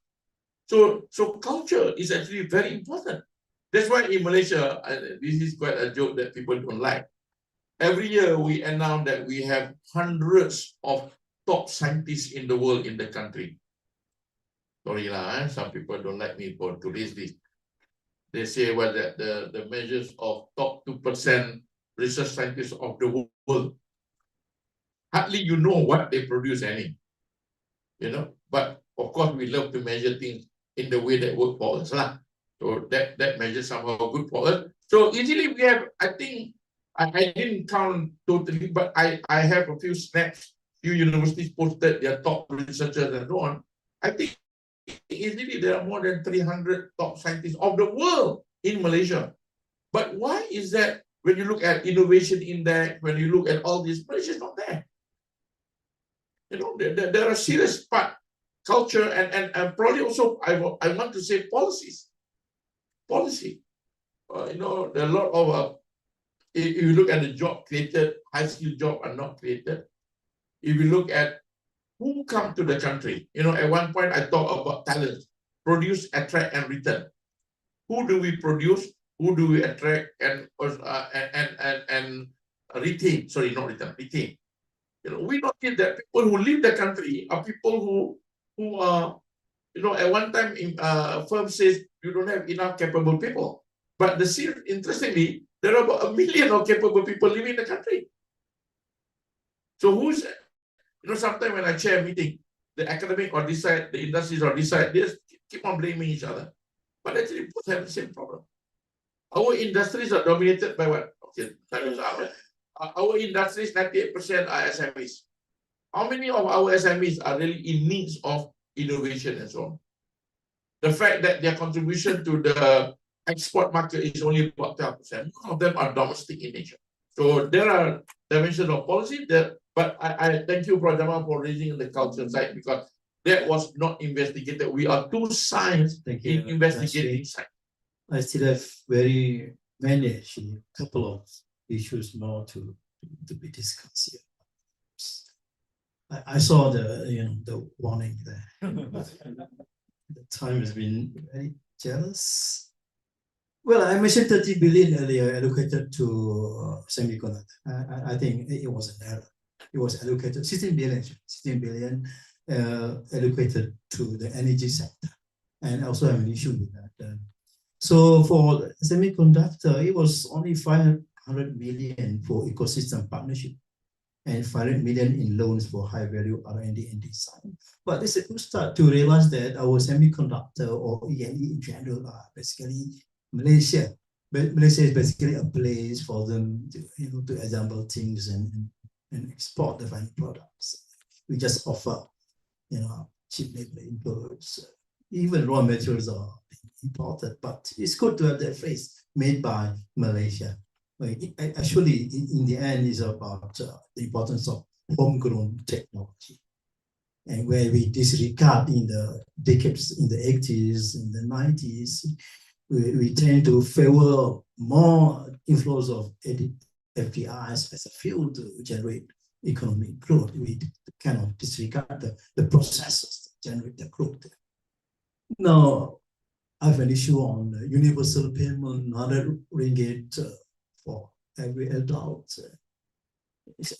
So culture is actually very important. That's why in Malaysia, this is quite a joke that people don't like. Every year we announce that we have hundreds of top scientists in the world in the country. Sorry lah, some people don't like me to raise this. They say well that the measures of top 2% research scientists of the world, hardly you know what they produce any. You know, but of course we love to measure things in the way that work for us lah. So that measure somehow good for us. So easily we have, I think, I didn't count totally, but I have a few snaps, few universities posted their top researchers and so on. I think easily there are more than 300 top scientists of the world in Malaysia. But why is that when you look at innovation index, when you look at all this, Malaysia is not there? You know, there are serious part, culture, and probably also, I want to say policies. Policy. You know, there are a lot of, if you look at the job created, high-skilled job are not created. If you look at who come to the country, you know, at one point I talked about talent, produce, attract, and return. Who do we produce? Who do we attract and retain? Sorry, not return, retain. You know, we notice that people who leave the country are people who are, you know, at one time firm says you don't have enough capable people. But interestingly, there are about 1 million of capable people living in the country. So who's, you know, sometimes when I chair a meeting, the academic or this side, the industries or this side, they just keep on blaming each other. But actually, both have the same problem. Our industries are dominated by what? Okay, our industries, 98% are SMEs. How many of our SMEs are really in needs of innovation and so on? The fact that their contribution to the export market is only about 12%. None of them are domestic in nature. So there are dimensions of policy that, but I thank you, Prof. Jamal, for raising the culture side, because that was not investigated. We are too science in investigating science. I still have very many, actually, a couple of issues more to be discussed here. I saw the warning there. The time has been very jealous. Well, I mentioned 30 billion earlier allocated to semiconductor. I think it was an error. It was allocated 16 billion allocated to the energy sector, and I also have an issue with that. So for semiconductor, it was only 500 million for ecosystem partnership and 500 million in loans for high value R&D and design. But it's a good start to realize that our semiconductor or E&E in general are basically Malaysia. But Malaysia is basically a place for them to, to assemble things and export the final products. We just offer, cheap labor inputs. Even raw materials are imported, but it's good to have that phrase made by Malaysia. Actually, in the end, it's about the importance of homegrown technology, and where we disregard in the decades, in the 80s, in the 90s, we tend to favor more inflows of FDIs as a fuel to generate economic growth. We kind of disregard the processes that generate the growth. Now, I have an issue on universal payment, 100 ringgit for every adult. It's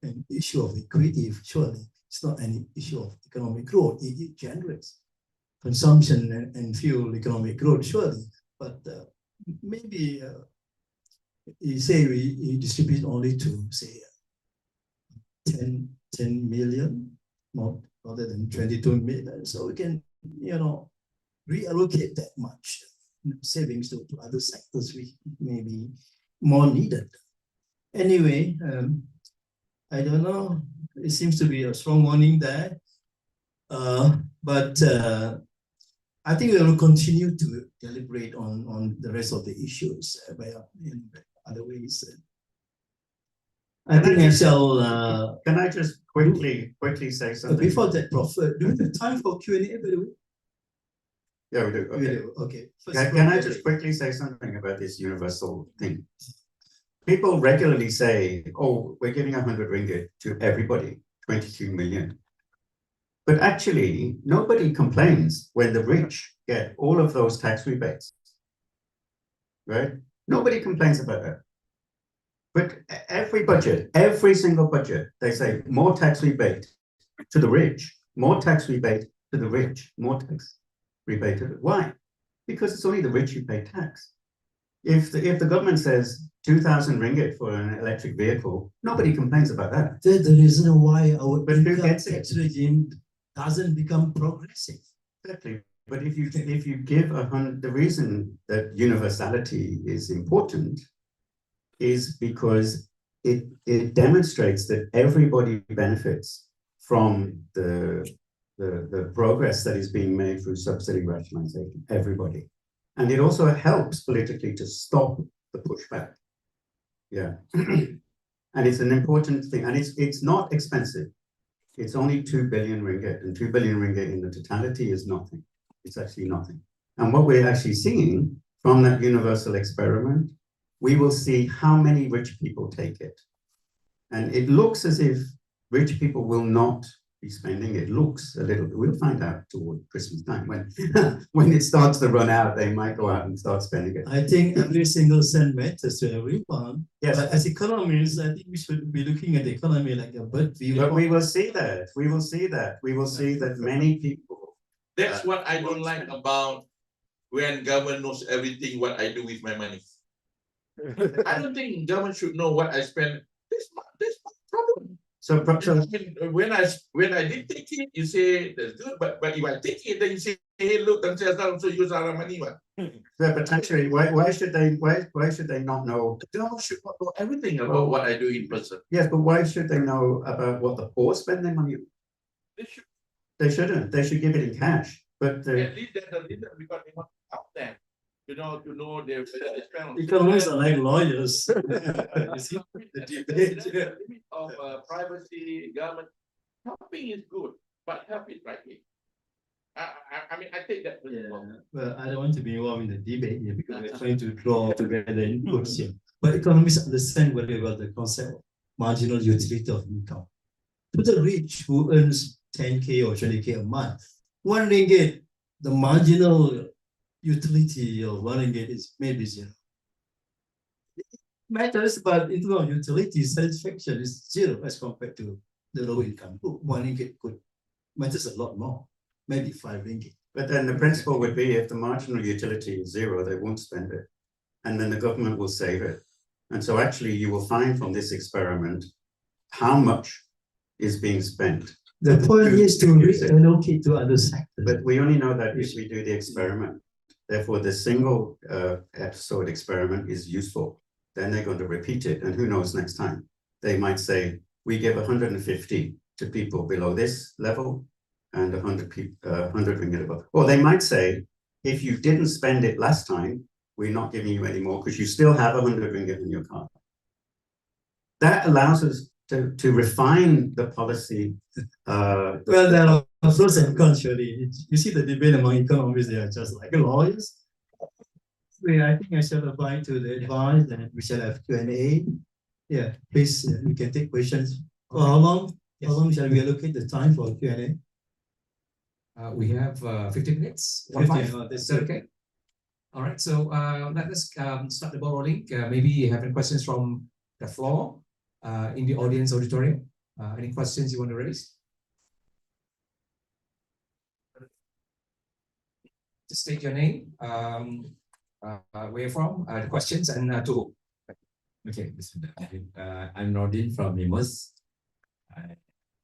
an issue of equity, surely. It's not an issue of economic growth. It generates consumption and fuel economic growth, surely. But maybe you say we distribute only to, say, 10 million, more rather than 22 million. So we can, reallocate that much savings to other sectors which may be more needed. Anyway, I don't know. It seems to be a strong warning there. But I think we will continue to deliberate on the rest of the issues in other ways. Can I just quickly say something? Before that, Prof, do we have time for Q&A, by the way? Yeah, we do. Okay. We do. Okay. Can I just quickly say something about this universal thing? People regularly say, oh, we're giving 100 ringgit to everybody, 22 million. But actually, nobody complains when the rich get all of those tax rebates, right? Nobody complains about that. But every budget, every single budget, they say more tax rebate to the rich, more tax rebate to the rich, more tax rebate to the, why? Because it's only the rich who pay tax. If the government says 2,000 ringgit for an electric vehicle, nobody complains about that. The reason why our tax regime doesn't become progressive. Exactly. But if you give the reason that universality is important is because it demonstrates that everybody benefits from the progress that is being made through subsidy rationalization. Everybody. And it also helps politically to stop the pushback. Yeah. And it's an important thing, and it's not expensive. It's only 2 billion ringgit, and 2 billion ringgit in the totality is nothing. It's actually nothing. And what we're actually seeing from that universal experiment, we will see how many rich people take it. And it looks as if rich people will not be spending. It looks a little, we'll find out toward Christmas time when, when it starts to run out, they might go out and start spending it. I think every single cent matters to everyone. Yes. But as economists, I think we should be looking at the economy like a bird view. But we will see that. We will see that. We will see that many people. That's what I don't like about when government knows everything what I do with my money. I don't think government should know what I spend. That's my problem. So, I mean, when I did take it, you say that's good, but if I take it, then you say, hey, look, and say, also use our money. What? yeah, potentially, why should they not know? The government should not know everything about what I do in person. Yes, but why should they know about what the poor spend their money on? They should They shouldn't. They should give it in cash. But at least that's the reason because they want to help them. To know their spend on. Economists are like lawyers. You see, the The debate. limit of privacy, government, helping is good, but help it rightly. I mean, I take that. Yeah, well, I don't want to be involved in the debate here because we're trying to draw together inputs here. But economists understand very well the concept of marginal utility of income. To the rich who earns 10K or 20K a month, 1 ringgit, the marginal utility of 1 ringgit is maybe 0. It matters, but in terms of utility, satisfaction is 0 as compared to the low income. 1 ringgit could matters a lot more, maybe 5 ringgit. But then the principle would be if the marginal utility is 0, they won't spend it. And then the government will save it. And so actually you will find from this experiment how much is being spent. The point is to reallocate to other sectors. But we only know that if we do the experiment. Therefore, the single episode experiment is useful. Then they're going to repeat it. And who knows next time? They might say, we give 150 to people below this level and 100 ringgit above. Or they might say, if you didn't spend it last time, we're not giving you any more because you still have 100 ringgit in your card. That allows us to refine the policy. Well, there are pros and cons, surely. You see the debate among economists, they are just like lawyers. I think I shall apply to the advice and we shall have Q&A. Yeah, please, we can take questions. For how long? How long shall we allocate the time for Q&A? We have 15 minutes. 15, Is that okay? All right, so let us start the ball rolling. Maybe you have any questions from the floor in the audience auditorium. Any questions you want to raise? Just state your name, where you're from, the questions, and to who. Okay, I'm Nordin from MIMOS.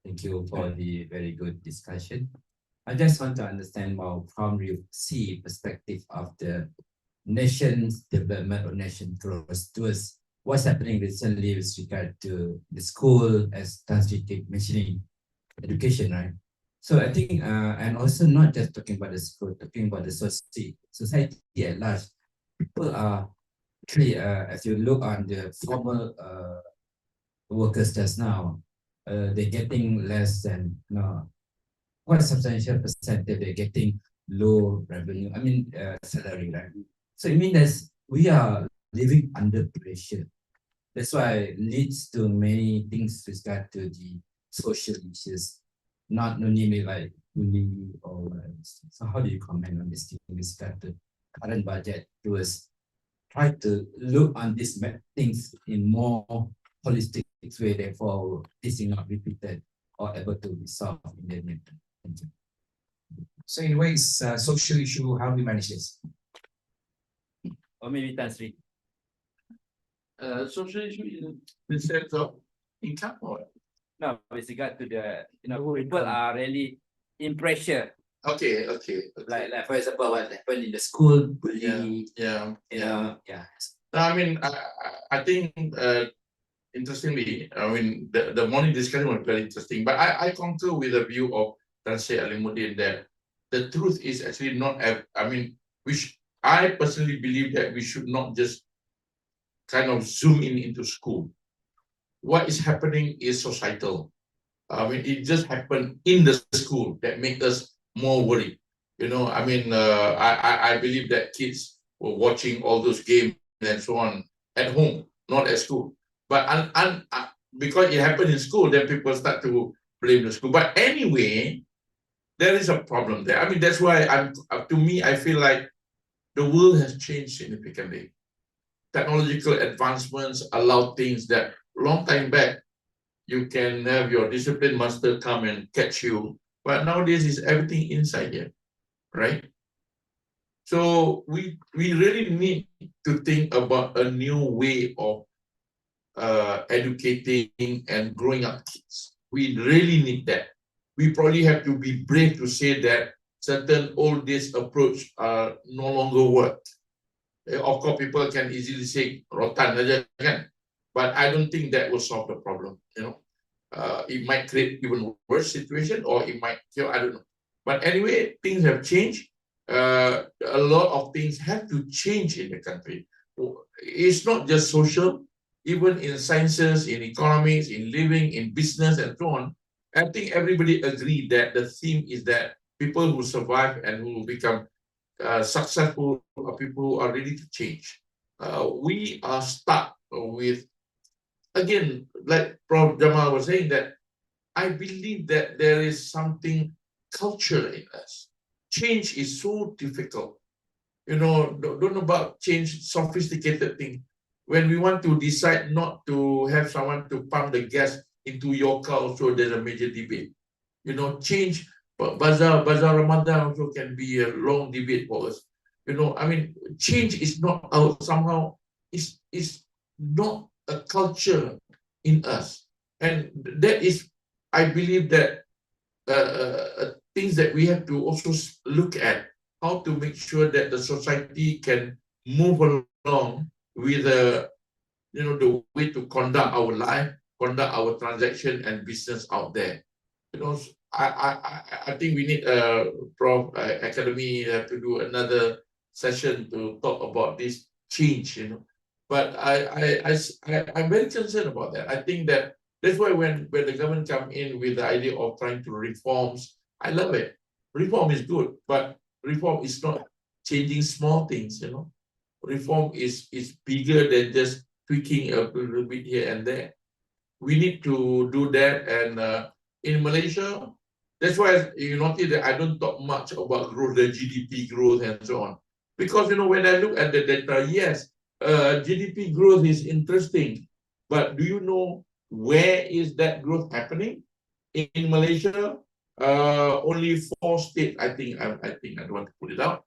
Thank you for the very good discussion. I just want to understand more from you see perspective of the nation's development or nation growth towards what's happening recently with regard to the school, as Tan Sri keep mentioning, education, right? So I think, and also not just talking about the school, talking about the society at large. People are actually, as you look on the formal workers just now, they're getting less than, quite a substantial percentage, they're getting low revenue, salary, right? So it means that we are living under pressure. That's why it leads to many things with regard to the social issues, not only like bullying or so how do you comment on this thing with regard to current budget towards try to look on these things in more holistic way, therefore this is not repeated or able to be solved in the near term. Thank you. So in ways, social issue, how do we manage this? Or maybe Tan Sri. Social issue in the sense of income or? No, with regard to the, people are really in pressure. Okay. Like for example, what happened in the school, bullying, Yeah. I think interestingly, the morning discussion was very interesting, but I concur with the view of Tan Sri Alimuddin that the truth is actually not, which I personally believe that we should not just kind of zoom in into school. What is happening is societal. I mean, it just happened in the school that make us more worried. You know, I mean, I believe that kids were watching all those games and so on at home, not at school. But because it happened in school, then people start to blame the school. But anyway, there is a problem there. I mean, that's why to me, I feel like the world has changed significantly. Technological advancements allow things that long time back, you can have your discipline master come and catch you. But nowadays, is everything inside here, right? So we really need to think about a new way of educating and growing up kids. We really need that. We probably have to be brave to say that certain old days approach no longer work. Of course, people can easily say rotan aja kan, but I don't think that will solve the problem. You know, it might create even worse situation, or it might kill. I don't know. But anyway, things have changed. A lot of things have to change in the country. It's not just social, even in sciences, in economics, in living, in business, and so on. I think everybody agreed that the theme is that people who survive and who become successful people who are ready to change. We are stuck with, again, like Prof. Jamal was saying, that I believe that there is something cultural in us. Change is so difficult. You know, don't know about change, sophisticated thing. When we want to decide not to have someone to pump the gas into your car, also there's a major debate. You know, change, but Bazaar Ramadan also can be a long debate for us. You know, I mean, change is not somehow, is not a culture in us. And that is, I believe that things that we have to also look at, how to make sure that the society can move along with the way to conduct our life, conduct our transaction and business out there. You know, I think we need Prof. Academy to do another session to talk about this change. You know, but I'm very concerned about that. I think that's why when the government come in with the idea of trying to reforms, I love it. Reform is good, but reform is not changing small things. You know, reform is bigger than just tweaking a little bit here and there. We need to do that, and in Malaysia, that's why you notice that I don't talk much about growth, the GDP growth and so on. Because, you know, when I look at the data, yes, GDP growth is interesting, but do you know where is that growth happening? In Malaysia, only 4 states, I think I don't want to put it out.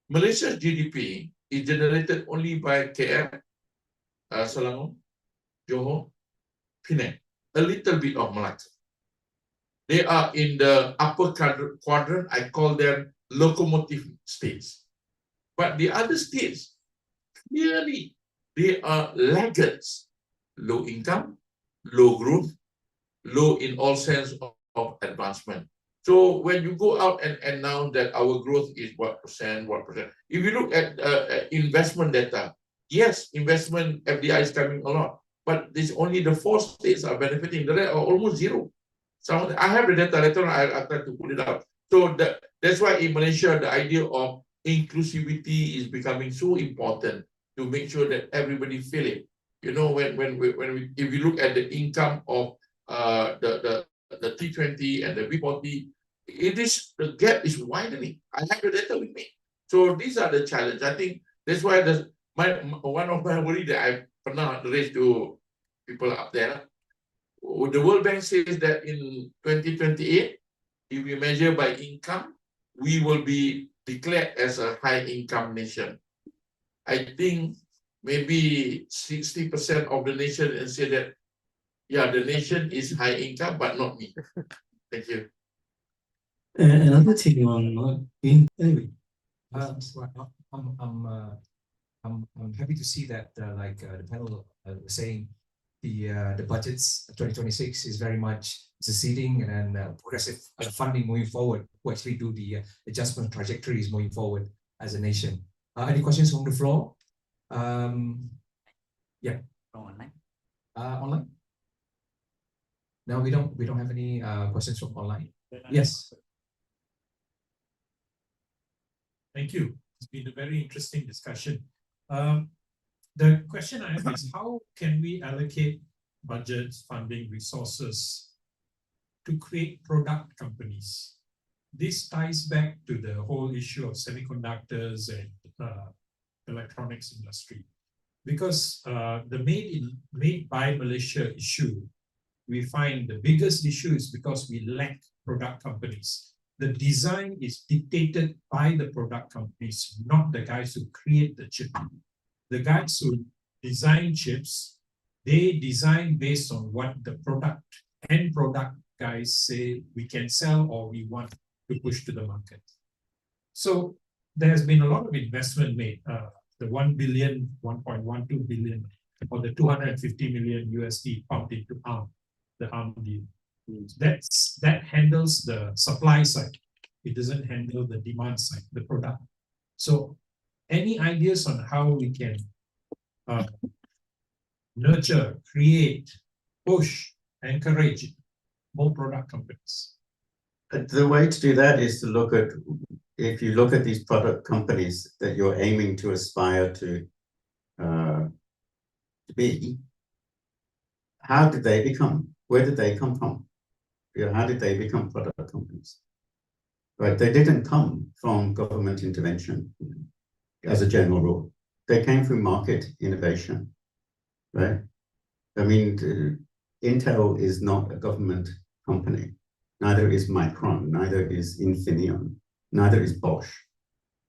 Malaysia's GDP is generated only by KL, Selangor, Johor, Penang, a little bit of Melaka. They are in the upper quadrant. I call them locomotive states. But the other states, clearly, they are laggards. Low income, low growth, low in all sense of advancement. So when you go out and announce that our growth is what percent, if you look at investment data, yes, investment FDI is coming a lot, but it's only the 4 states are benefiting. The rest are almost zero. So I have the data later on, I'll try to put it out. So that's why in Malaysia, the idea of inclusivity is becoming so important to make sure that everybody feel it. You know, if you look at the income of the T20 and the B40, the gap is widening. I have the data with me. So these are the challenges. I think that's why one of my worries that I pernah raised to people up there. The World Bank says that in 2028, if we measure by income, we will be declared as a high income nation. I think maybe 60% of the nation and say that, yeah, the nation is high income, but not me. Thank you. Another thing on anyway. I'm happy to see that the panel was saying the budgets 2026 is very much succeeding and progressive funding moving forward to actually do the adjustment trajectories moving forward. as a nation. Any questions from the floor? Yeah. Online. Online? No, we don't have any questions from online. Yes. Thank you. It's been a very interesting discussion. The question I have is how can we allocate budgets, funding, resources to create product companies? This ties back to the whole issue of semiconductors and electronics industry. Because the made by Malaysia issue, we find the biggest issue is because we lack product companies. The design is dictated by the product companies, not the guys who create the chip. The guys who design chips, they design based on what the end product guys say we can sell or we want to push to the market. So there's been a lot of investment made, the 1 billion, 1.12 billion, or the 250 million USD pumped into ARM, the ARM deal. That handles the supply side. It doesn't handle the demand side, the product. So any ideas on how we can nurture, create, push, encourage more product companies? The way to do that is to look at, if you look at these product companies that you're aiming to aspire to be, how did they become? Where did they come from? How did they become product companies? Right, they didn't come from government intervention as a general rule. They came through market innovation, right? I mean, Intel is not a government company. Neither is Micron, neither is Infineon, neither is Bosch,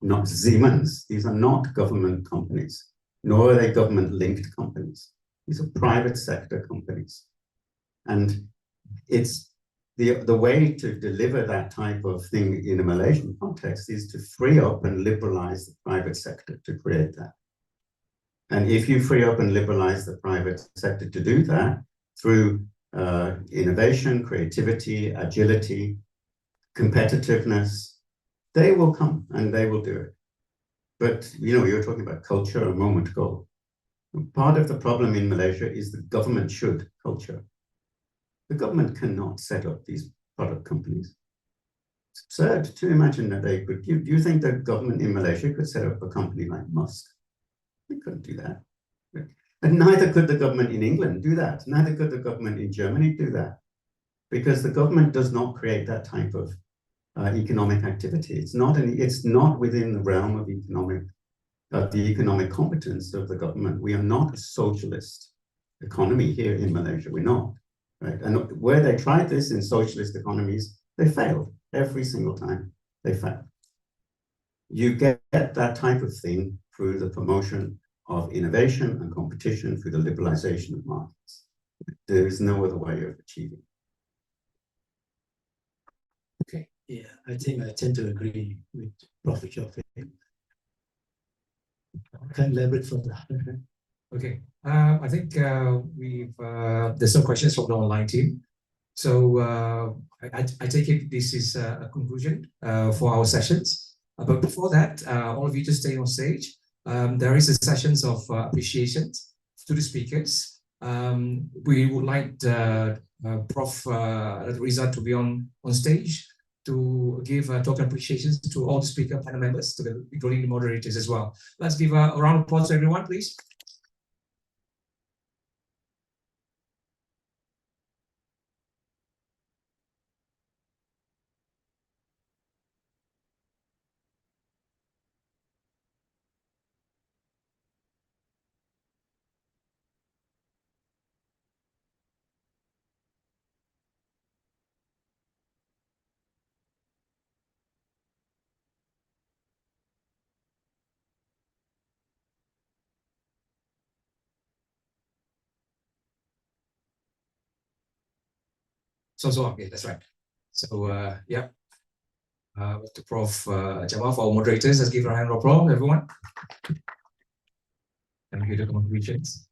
not Siemens. These are not government companies, nor are they government-linked companies. These are private sector companies. And it's the way to deliver that type of thing in a Malaysian context is to free up and liberalize the private sector to create that. And if you free up and liberalize the private sector to do that through innovation, creativity, agility, competitiveness, they will come and they will do it. But, you know, you were talking about culture a moment ago. Part of the problem in Malaysia is the government should culture. The government cannot set up these product companies. It's absurd to imagine that they could. Do you think the government in Malaysia could set up a company like Musk? They couldn't do that. And neither could the government in England do that. Neither could the government in Germany do that. Because the government does not create that type of economic activity. It's not within the realm of the economic competence of the government. We are not a socialist economy here in Malaysia. We're not. Right? And where they tried this in socialist economies, they failed every single time. They failed. You get that type of thing through the promotion of innovation and competition, through the liberalization of markets. There is no other way of achieving. Okay. Yeah, I think I tend to agree with Prof. Shafee. Can't elaborate further. Okay. I think there's some questions from the online team. So I take it this is a conclusion for our sessions. But before that, all of you just stay on stage. There is a sessions of appreciation to the speakers. We would like Prof. Riza to be on stage to give token appreciation to all the speaker panel members, including the moderators as well. Let's give a round of applause to everyone, please. So okay, that's right. So yeah, to Prof. Jamal for our moderators, let's give a round of applause, everyone. Thank you for the contributions.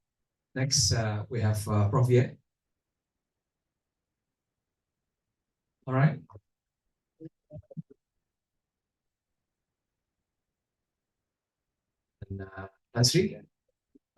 Next, we have Prof. Ye. All right. Tan Sri?